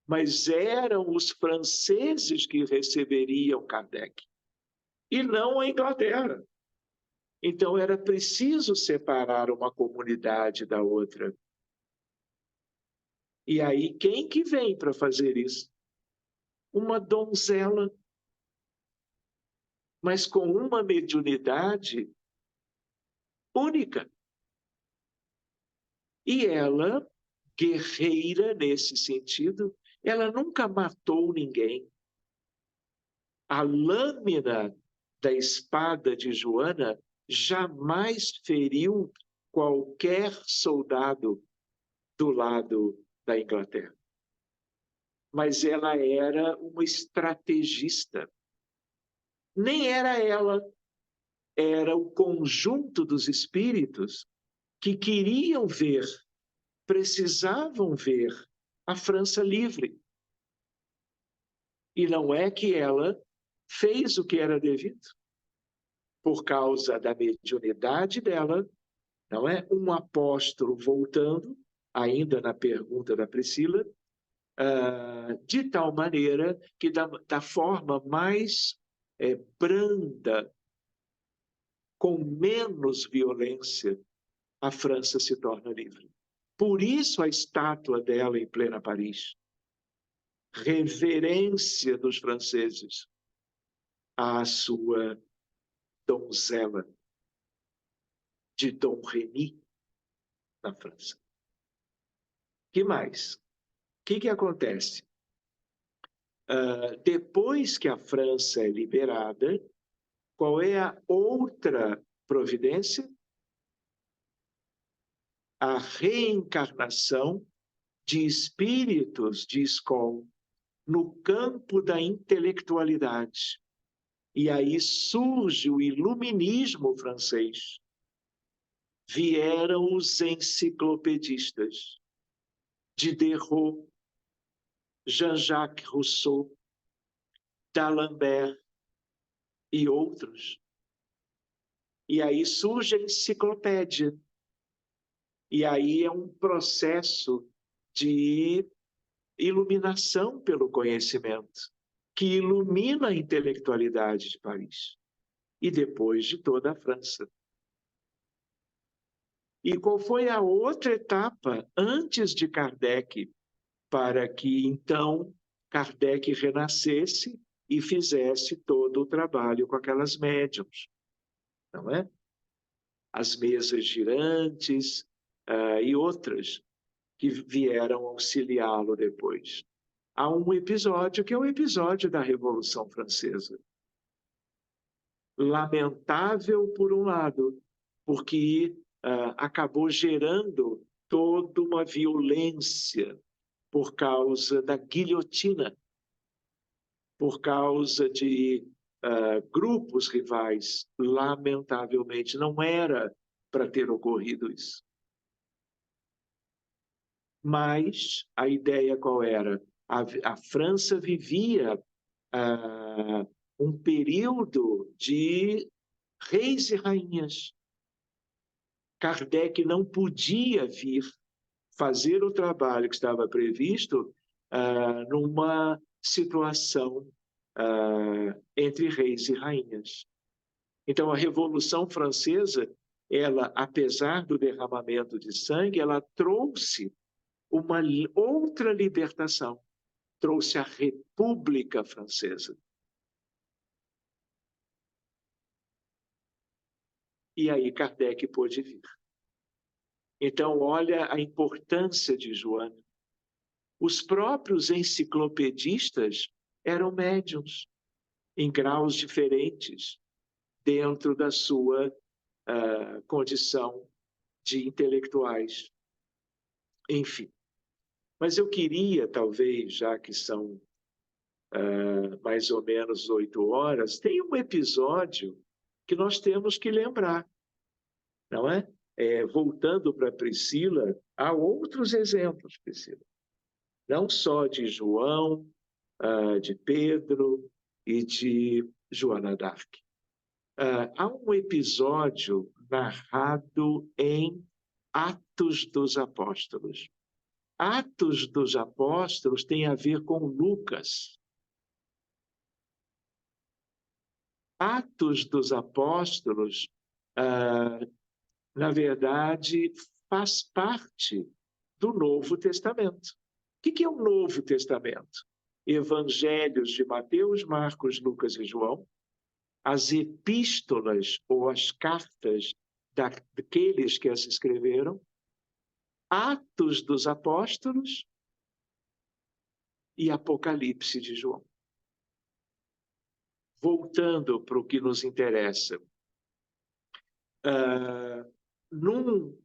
Mas eram os franceses que receberiam Kardec, e não a Inglaterra. Então era preciso separar uma comunidade da outra. E aí, quem que vem para fazer isso? Uma donzela, mas com uma mediunidade única. E ela, guerreira nesse sentido, ela nunca matou ninguém. A lâmina da espada de Joana jamais feriu qualquer soldado do lado da Inglaterra. Mas ela era uma estrategista. Nem era ela, era o conjunto dos espíritos que queriam ver, precisavam ver a França livre. E não é que ela fez o que era devido. Por causa da mediunidade dela, não é? Um apóstolo voltando, ainda na pergunta da Priscila, de tal maneira que da forma mais branda, com menos violência, a França se torna livre. Por isso a estátua dela em plena Paris. Reverência dos franceses à sua donzela de Dom Remy, na França. Que mais? O que acontece? Depois que a França é liberada, qual é a outra providência? A reencarnação de espíritos de escola no campo da intelectualidade. E aí surge o iluminismo francês. Vieram os enciclopedistas, Diderot, Jean-Jacques Rousseau, D'Alembert e outros. E aí surge a enciclopédia. E aí é um processo de iluminação pelo conhecimento, que ilumina a intelectualidade de Paris e depois de toda a França. E qual foi a outra etapa antes de Kardec, para que então Kardec renascesse e fizesse todo o trabalho com aquelas médiuns, não é? As mesas girantes e outras que vieram auxiliá-lo depois. Há um episódio que é o episódio da Revolução Francesa. Lamentável, por um lado, porque acabou gerando toda uma violência por causa da guilhotina, por causa de grupos rivais. Lamentavelmente, não era para ter ocorrido isso. Mas a ideia qual era? A França vivia um período de reis e rainhas. Kardec não podia vir fazer o trabalho que estava previsto numa situação entre reis e rainhas. Então, a Revolução Francesa, ela, apesar do derramamento de sangue, ela trouxe uma outra libertação, trouxe a República Francesa. E aí Kardec pôde vir. Então, olha a importância de Joana. Os próprios enciclopedistas eram médiuns, em graus diferentes, dentro da sua condição de intelectuais. Enfim. Mas eu queria, talvez, já que são mais ou menos 8 horas, tem um episódio que nós temos que lembrar, não é? Voltando para Priscila, há outros exemplos, Priscila. Não só de João, de Pedro e de Joana d'Arc. Há um episódio narrado em Atos dos Apóstolos. Atos dos Apóstolos tem a ver com Lucas. Atos dos Apóstolos, na verdade, faz parte do Novo Testamento. O que é o Novo Testamento? Evangelhos de Mateus, Marcos, Lucas e João, as epístolas ou as cartas daqueles que as escreveram, Atos dos Apóstolos e Apocalipse de João. Voltando para o que nos interessa, num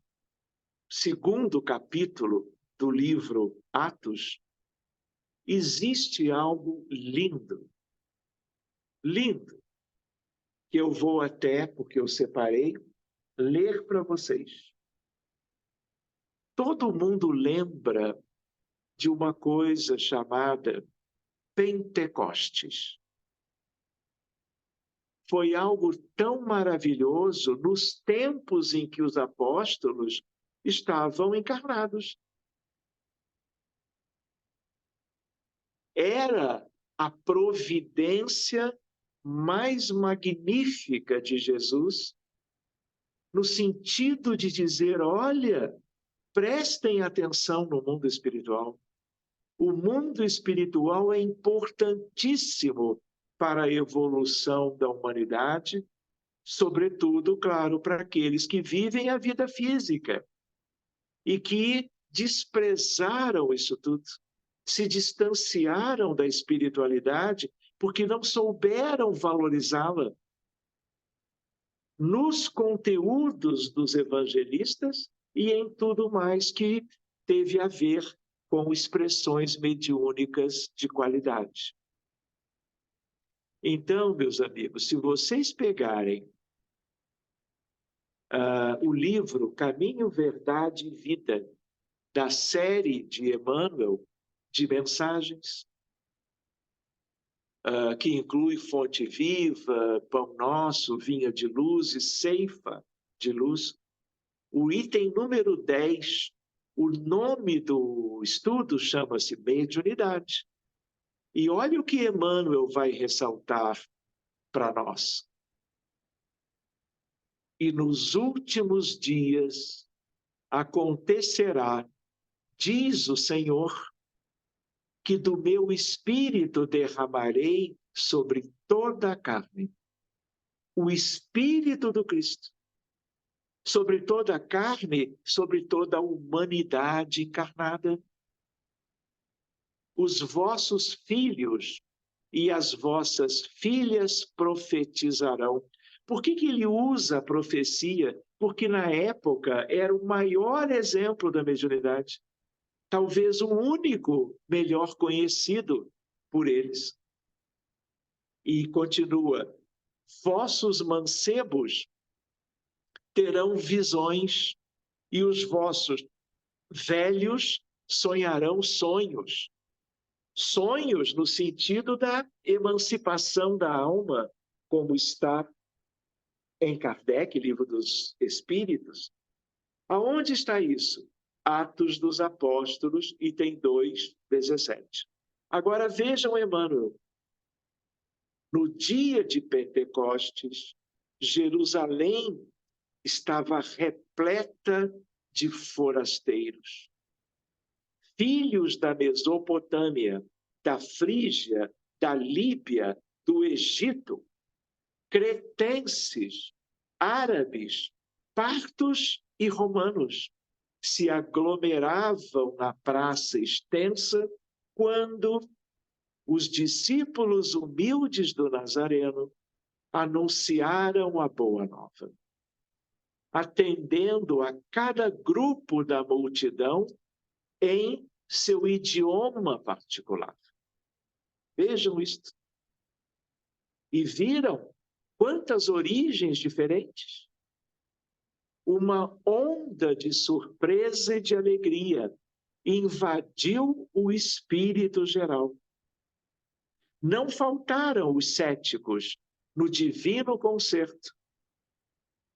segundo capítulo do livro Atos, existe algo lindo, lindo, que eu vou até, porque eu separei, ler para vocês. Todo mundo lembra de uma coisa chamada Pentecostes. Foi algo tão maravilhoso nos tempos em que os apóstolos estavam encarnados. Era a providência mais magnífica de Jesus, no sentido de dizer, olha, prestem atenção no mundo espiritual. O mundo espiritual é importantíssimo para a evolução da humanidade, sobretudo, claro, para aqueles que vivem a vida física e que desprezaram isso tudo, se distanciaram da espiritualidade porque não souberam valorizá-la. Nos conteúdos dos evangelistas e em tudo mais que teve a ver com expressões mediúnicas de qualidade. Então, meus amigos, se vocês pegarem o livro Caminho, Verdade e Vida, da série de Emmanuel, de mensagens, que inclui Fonte Viva, Pão Nosso, Vinha de Luz e Ceifa de Luz, o item número 10, o nome do estudo chama-se Mediunidade. E olha o que Emmanuel vai ressaltar para nós. E nos últimos dias acontecerá, diz o Senhor, que do meu espírito derramarei sobre toda a carne. O espírito do Cristo. Sobre toda a carne, sobre toda a humanidade encarnada. Os vossos filhos e as vossas filhas profetizarão. Por que ele usa a profecia? Porque na época era o maior exemplo da mediunidade. Talvez o único melhor conhecido por eles. E continua, vossos mancebos terão visões e os vossos velhos sonharão sonhos. Sonhos no sentido da emancipação da alma, como está em Kardec, Livro dos Espíritos. Aonde está isso? Atos dos Apóstolos, item 2, 17. Agora vejam Emmanuel. No dia de Pentecostes, Jerusalém estava repleta de forasteiros. Filhos da Mesopotâmia, da Frígia, da Líbia, do Egito, cretenses, árabes, partos e romanos se aglomeravam na praça extensa quando os discípulos humildes do Nazareno anunciaram a boa nova, atendendo a cada grupo da multidão em seu idioma particular. Vejam isto. E viram quantas origens diferentes. Uma onda de surpresa e de alegria invadiu o espírito geral. Não faltaram os céticos no divino concerto.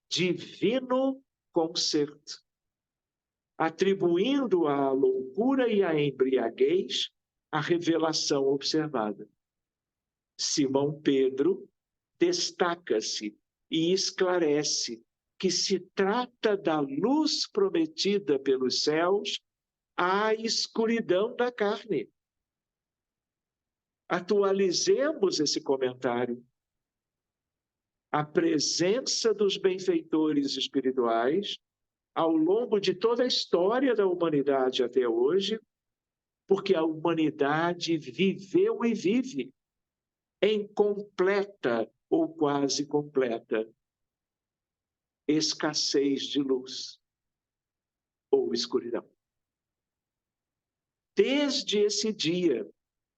Divino concerto. Atribuindo à loucura e à embriaguez a revelação observada. Simão Pedro destaca-se e esclarece que se trata da luz prometida pelos céus à escuridão da carne. Atualizemos esse comentário. A presença dos benfeitores espirituais ao longo de toda a história da humanidade até hoje, porque a humanidade viveu e vive em completa ou quase completa escassez de luz ou escuridão. Desde esse dia,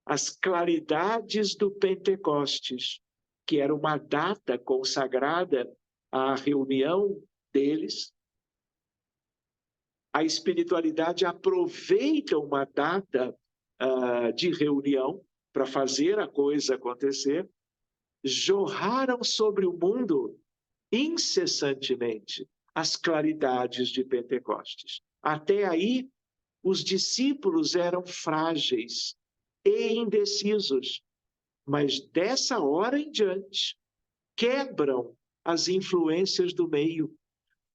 as claridades do Pentecostes, que era uma data consagrada à reunião deles, a espiritualidade aproveita uma data de reunião para fazer a coisa acontecer, jorraram sobre o mundo incessantemente as claridades de Pentecostes. Até aí, os discípulos eram frágeis e indecisos, mas dessa hora em diante, quebram as influências do meio,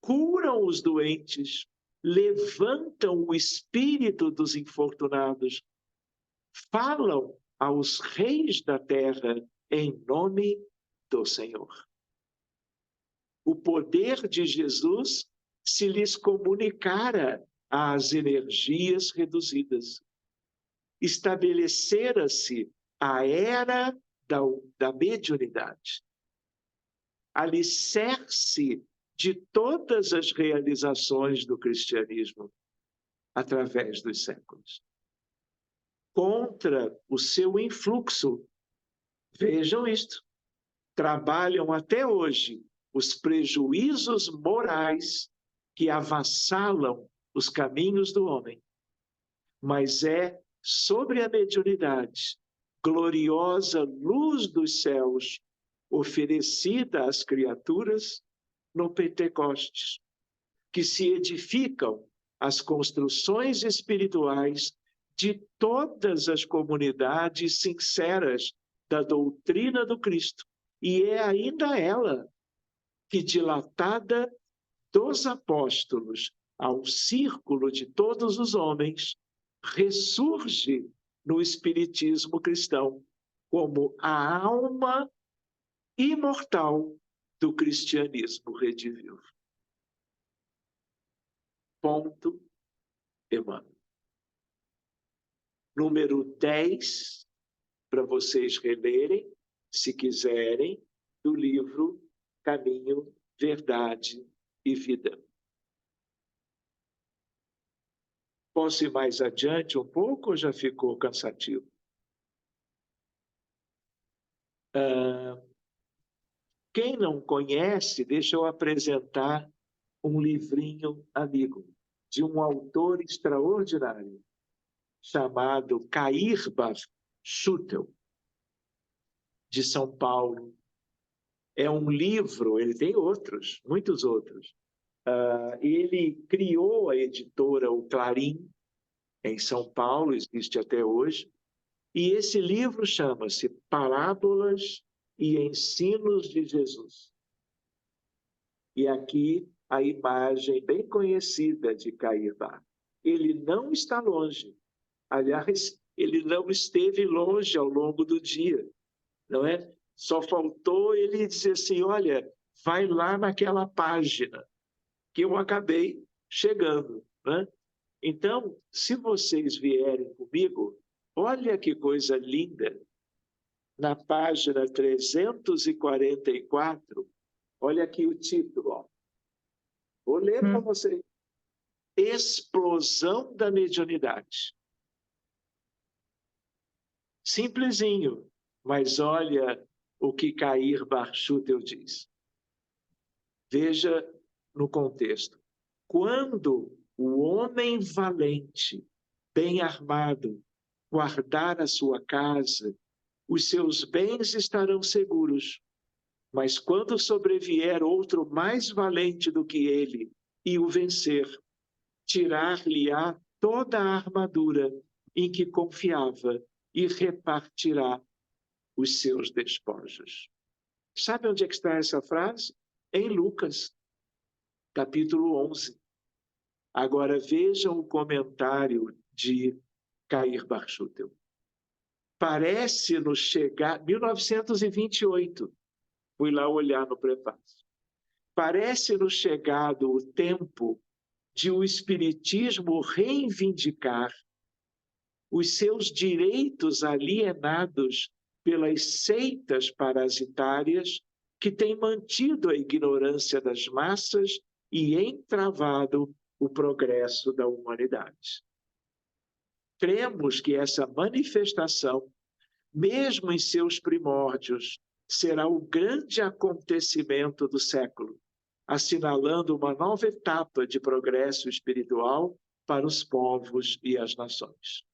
curam os doentes, levantam o espírito dos infortunados, falam aos reis da terra em nome do Senhor. O poder de Jesus se lhes comunicara às energias reduzidas. Estabelecera-se a era da mediunidade. Alicerce de todas as realizações do cristianismo através dos séculos. Contra o seu influxo, vejam isto, trabalham até hoje os prejuízos morais que avassalam os caminhos do homem. Mas é sobre a mediunidade, gloriosa luz dos céus, oferecida às criaturas no Pentecostes, que se edificam as construções espirituais de todas as comunidades sinceras da doutrina do Cristo. E é ainda ela que, dilatada dos apóstolos ao círculo de todos os homens, ressurge no espiritismo cristão como a alma imortal do cristianismo redivivo. Ponto, Emmanuel. Número 10, para vocês relerem, se quiserem, do livro Caminho, Verdade e Vida. Posso ir mais adiante um pouco ou já ficou cansativo? Quem não conhece, deixa eu apresentar um livrinho amigo de um autor extraordinário chamado Caírbas Schutel, de São Paulo. É um livro, ele tem outros, muitos outros. Ele criou a editora O Clarim, em São Paulo, existe até hoje, e esse livro chama-se Parábolas e Ensinos de Jesus. E aqui a imagem bem conhecida de Caírbas. Ele não está longe. Aliás, ele não esteve longe ao longo do dia, não é? Só faltou ele dizer assim, olha, vai lá naquela página que eu acabei chegando, né? Então, se vocês vierem comigo, olha que coisa linda. Na página 344, olha aqui o título. Ó. Vou ler para vocês. Explosão da mediunidade. Simplesinho, mas olha o que Caírbas Schutel diz. Veja no contexto. Quando o homem valente, bem armado, guardar a sua casa, os seus bens estarão seguros. Mas quando sobrevier outro mais valente do que ele e o vencer, tirar-lhe-á toda a armadura em que confiava e repartirá os seus despojos. Sabe onde é que está essa frase? Em Lucas, capítulo 11. Agora vejam o comentário de Cair Barchutel. Parece-nos chegar... 1928, fui lá olhar no prefácio. Parece-nos chegado o tempo de o Espiritismo reivindicar os seus direitos alienados pelas seitas parasitárias que têm mantido a ignorância das massas e entravado o progresso da humanidade. Cremos que essa manifestação, mesmo em seus primórdios, será o grande acontecimento do século, assinalando uma nova etapa de progresso espiritual para os povos e as nações.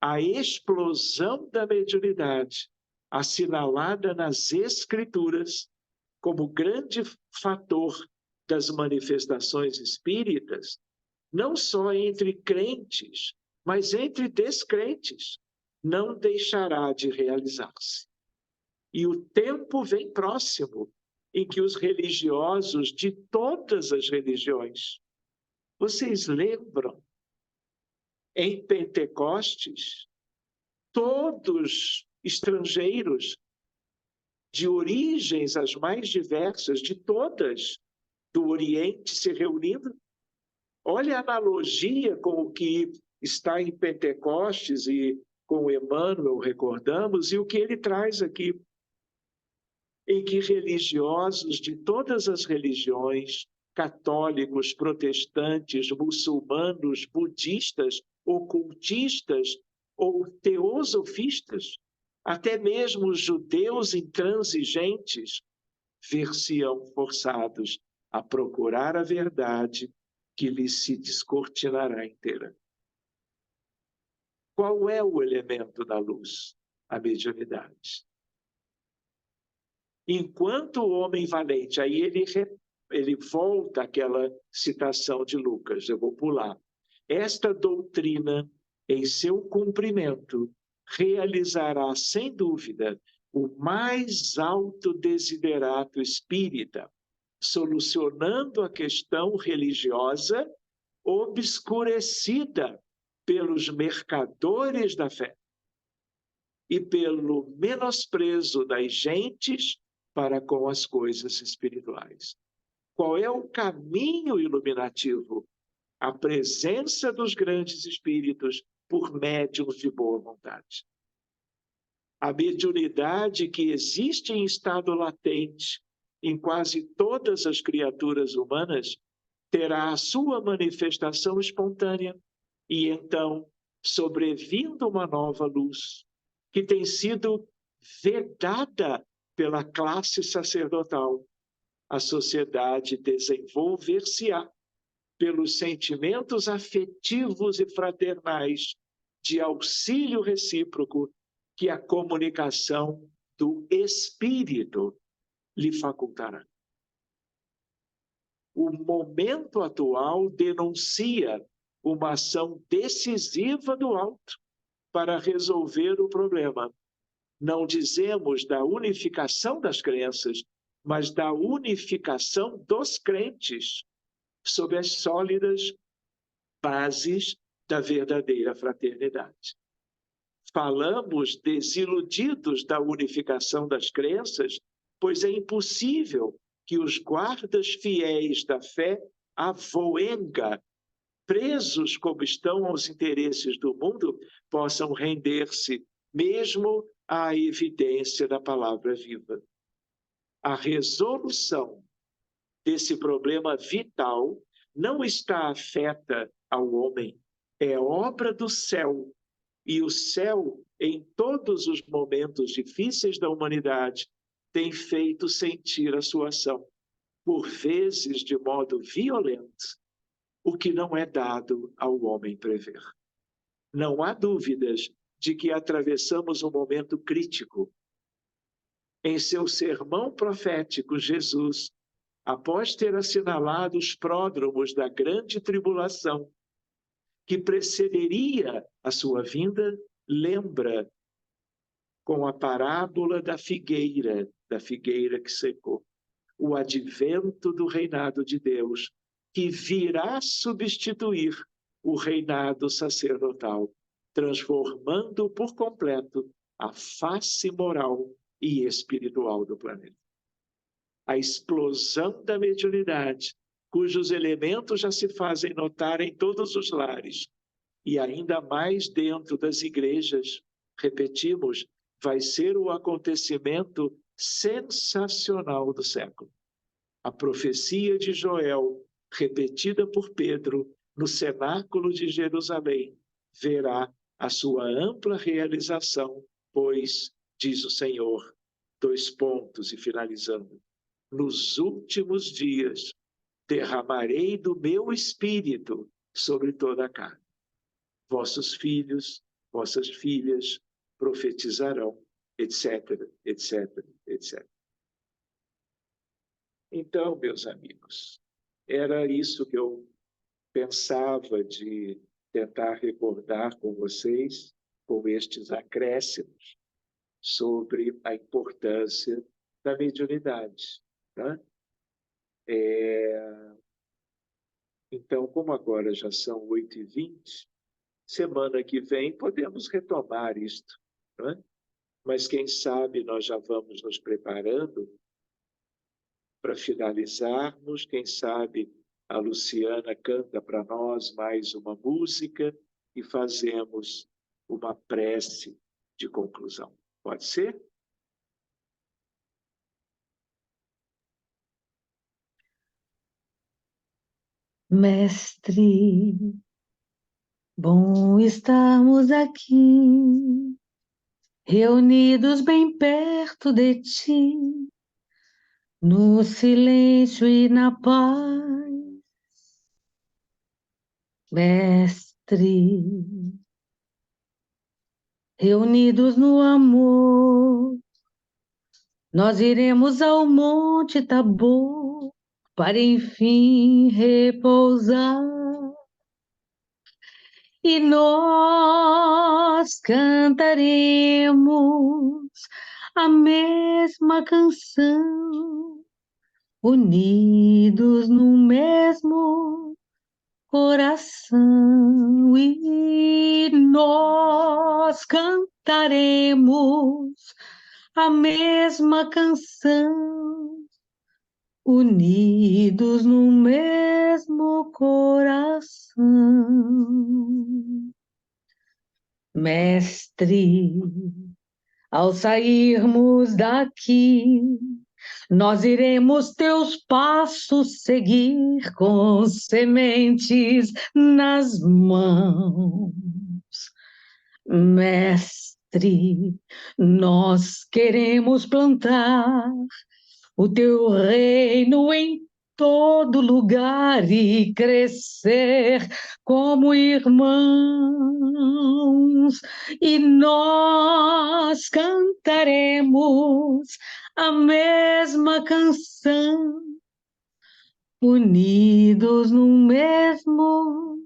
A explosão da mediunidade, assinalada nas Escrituras como grande fator das manifestações espíritas, não só entre crentes, mas entre descrentes, não deixará de realizar-se. E o tempo vem próximo em que os religiosos de todas as religiões, vocês lembram, em Pentecostes, todos estrangeiros, de origens as mais diversas, de todas, do Oriente se reunindo? Olha a analogia com o que está em Pentecostes e com Emmanuel, recordamos, e o que ele traz aqui, em que religiosos de todas as religiões, católicos, protestantes, muçulmanos, budistas, ocultistas ou teosofistas, até mesmo os judeus intransigentes, ver-se-ão forçados a procurar a verdade que lhes se descortinará inteira. Qual é o elemento da luz? A mediunidade. Enquanto o homem valente, aí ele volta àquela citação de Lucas, eu vou pular. Esta doutrina, em seu cumprimento, realizará, sem dúvida, o mais alto desiderato espírita, solucionando a questão religiosa obscurecida pelos mercadores da fé e pelo menosprezo das gentes para com as coisas espirituais. Qual é o caminho iluminativo? A presença dos grandes espíritos por médiuns de boa vontade. A mediunidade que existe em estado latente em quase todas as criaturas humanas terá a sua manifestação espontânea e então, sobrevindo uma nova luz, que tem sido vedada pela classe sacerdotal, a sociedade desenvolver-se-á pelos sentimentos afetivos e fraternais de auxílio recíproco que a comunicação do Espírito lhe facultará. O momento atual denuncia uma ação decisiva do alto para resolver o problema. Não dizemos da unificação das crenças, mas da unificação dos crentes sob as sólidas bases da verdadeira fraternidade. Falamos desiludidos da unificação das crenças, pois é impossível que os guardas fiéis da fé avoenga, presos como estão aos interesses do mundo, possam render-se mesmo à evidência da palavra viva. A resolução desse problema vital não está afeta ao homem, é obra do céu. E o céu, em todos os momentos difíceis da humanidade, tem feito sentir a sua ação, por vezes de modo violento, o que não é dado ao homem prever. Não há dúvidas de que atravessamos um momento crítico. Em seu sermão profético, Jesus, após ter assinalado os pródromos da grande tribulação que precederia a sua vinda, lembra com a parábola da figueira que secou, o advento do reinado de Deus que virá substituir o reinado sacerdotal, transformando por completo a face moral e espiritual do planeta. A explosão da mediunidade, cujos elementos já se fazem notar em todos os lares, e ainda mais dentro das igrejas, repetimos, vai ser o acontecimento sensacional do século. A profecia de Joel, repetida por Pedro no cenáculo de Jerusalém, verá a sua ampla realização, pois, diz o Senhor, e finalizando, nos últimos dias derramarei do meu espírito sobre toda a carne. Vossos filhos, vossas filhas profetizarão, etc, etc, etc. Então, meus amigos, era isso que eu pensava de tentar recordar com vocês, com estes acréscimos, sobre a importância da mediunidade. Né? Então, como agora já são 8h20, semana que vem podemos retomar isto. Né? Mas quem sabe nós já vamos nos preparando para finalizarmos, quem sabe a Luciana canta para nós mais uma música e fazemos uma prece de conclusão. Pode ser?
Mestre, bom estarmos aqui, reunidos bem perto de ti, no silêncio e na paz. Mestre, reunidos no amor, nós iremos ao Monte Tabor para enfim repousar. E nós cantaremos a mesma canção, unidos no mesmo coração. E nós cantaremos a mesma canção, unidos no mesmo coração. Mestre, ao sairmos daqui, nós iremos teus passos seguir com sementes nas mãos. Mestre, nós queremos plantar o teu reino em todo lugar e crescer como irmãos. E nós cantaremos a mesma canção, unidos no mesmo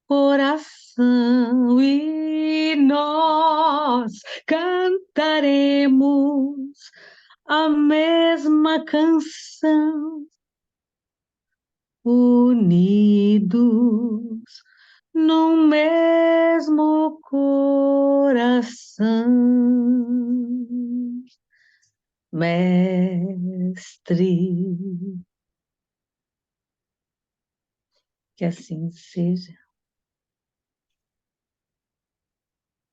coração. E nós cantaremos a mesma canção, unidos no mesmo coração. Mestre, que assim seja.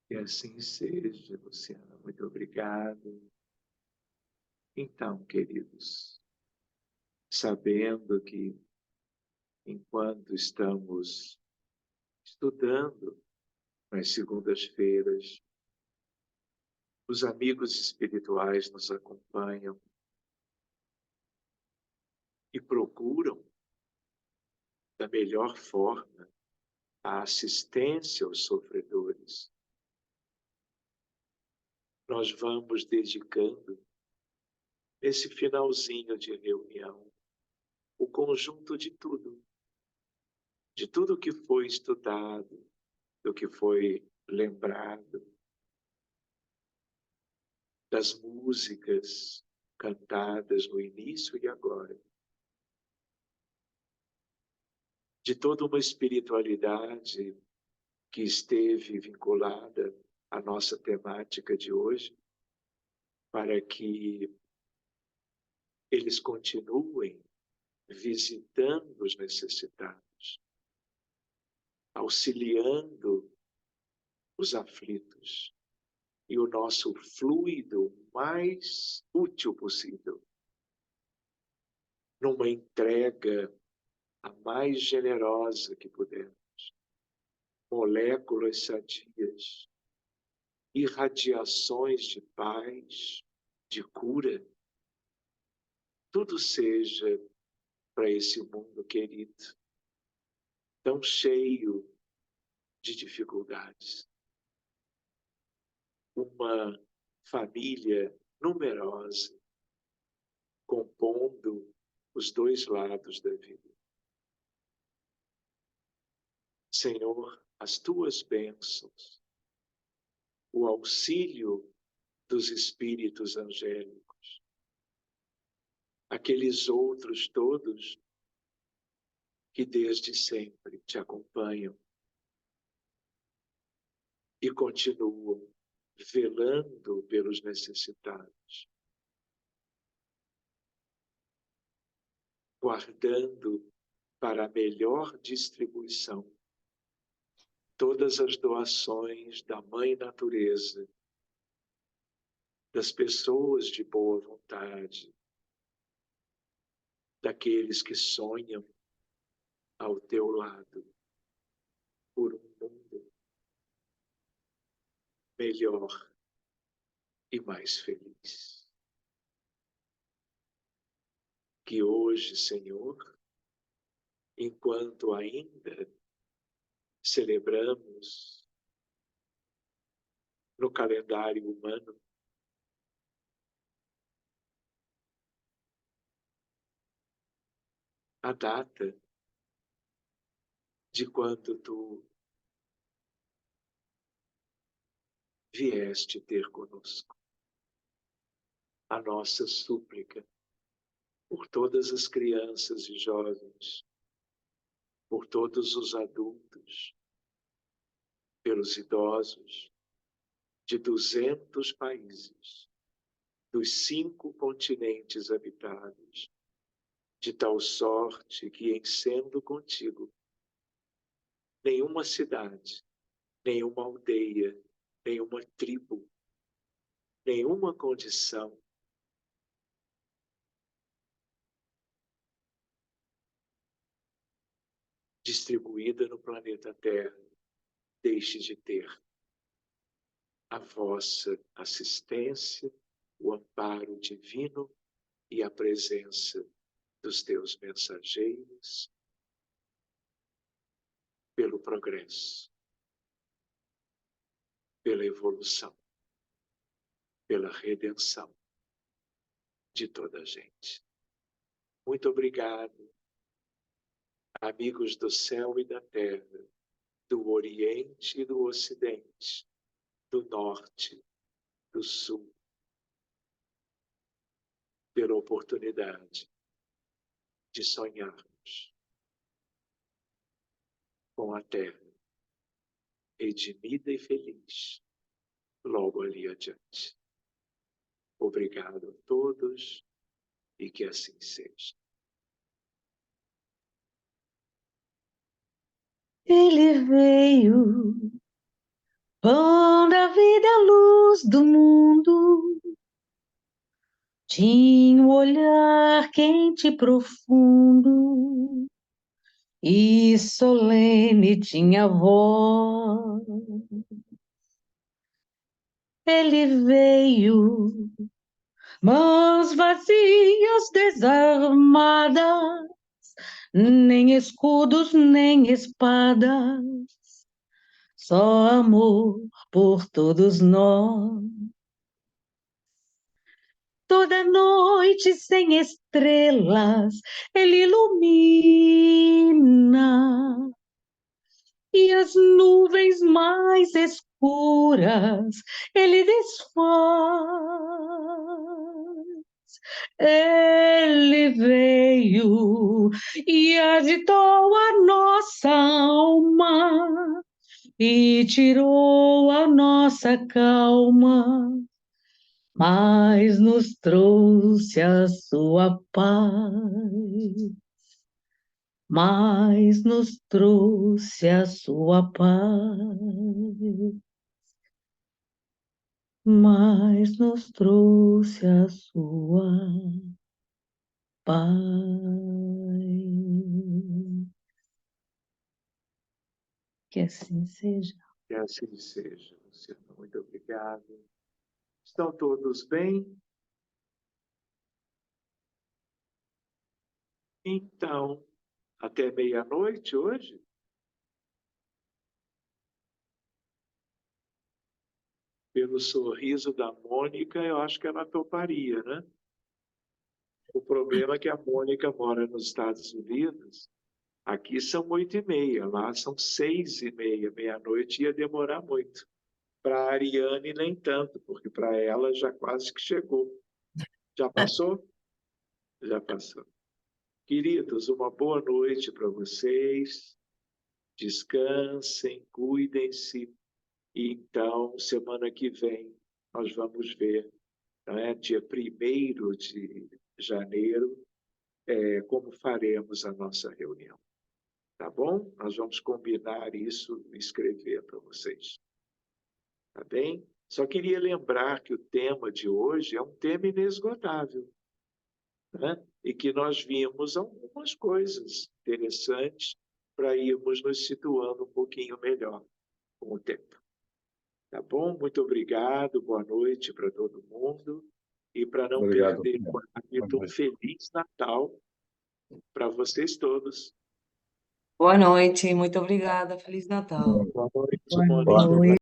Que assim seja, Luciana. Muito obrigado. Então, queridos, sabendo que enquanto estamos estudando nas segundas-feiras, os amigos espirituais nos acompanham e procuram, da melhor forma, a assistência aos sofredores. Nós vamos dedicando, nesse finalzinho de reunião, o conjunto de tudo que foi estudado, do que foi lembrado, das músicas cantadas no início e agora. de toda uma espiritualidade que esteve vinculada à nossa temática de hoje, para que eles continuem visitando os necessitados, auxiliando os aflitos, e o nosso fluido mais útil possível, numa entrega a mais generosa que pudermos, moléculas sadias, irradiações de paz, de cura, tudo seja para esse mundo querido, tão cheio de dificuldades. Uma família numerosa, compondo os dois lados da vida. Senhor, as tuas bênçãos, o auxílio dos espíritos angélicos, aqueles outros todos que desde sempre te acompanham e continuam velando pelos necessitados, guardando para a melhor distribuição todas as doações da Mãe Natureza, das pessoas de boa vontade, daqueles que sonham ao teu lado por um mundo melhor e mais feliz. Que hoje, Senhor, enquanto ainda celebramos no calendário humano a data de quando tu vieste ter conosco, a nossa súplica por todas as crianças e jovens, por todos os adultos, pelos idosos de 200 países, dos 5 continentes habitados, de tal sorte que, em sendo contigo, nenhuma cidade, nenhuma aldeia, nenhuma tribo, nenhuma condição distribuída no planeta Terra deixe de ter a vossa assistência, o amparo divino e a presença dos teus mensageiros pelo progresso, pela evolução, pela redenção de toda a gente. Muito obrigado, amigos do céu e da terra, do Oriente e do Ocidente, do Norte, do Sul, pela oportunidade de sonharmos com a terra redimida e feliz logo ali adiante. Obrigado a todos e que assim seja.
Ele veio, pão da vida, luz do mundo. Tinha um olhar quente e profundo, e solene tinha voz. Ele veio, mãos vazias, desarmadas, nem escudos, nem espadas, só amor por todos nós. Toda noite sem estrelas, ele ilumina, e as nuvens mais escuras ele desfaz. Ele veio e agitou a nossa alma e tirou a nossa calma, mas nos trouxe a sua paz, mas nos trouxe a sua paz, mas nos trouxe a sua paz. Que assim seja.
Que assim seja, Luciana. Muito obrigado. Estão todos bem? Então, até meia-noite hoje? Pelo sorriso da Mônica, eu acho que ela toparia, né? O problema é que a Mônica mora nos Estados Unidos. Aqui são 8h30, lá são 6h30, meia-noite ia demorar muito. Para a Ariane, nem tanto, porque para ela já quase que chegou. Já passou? Já passou. Queridos, uma boa noite para vocês. Descansem, cuidem-se. E então, semana que vem, nós vamos ver, né, dia 1º de janeiro, como faremos a nossa reunião. Tá bom? Nós vamos combinar isso e escrever para vocês. Tá bem? Só queria lembrar que o tema de hoje é um tema inesgotável, né? E que nós vimos algumas coisas interessantes para irmos nos situando um pouquinho melhor com o tempo. Tá bom? Muito obrigado, boa noite para todo mundo. E para não
Obrigado.
perder o hábito, um Feliz Natal para vocês todos.
Boa noite, muito obrigada. Feliz Natal.
Boa noite,
Boa
Mônica.
noite.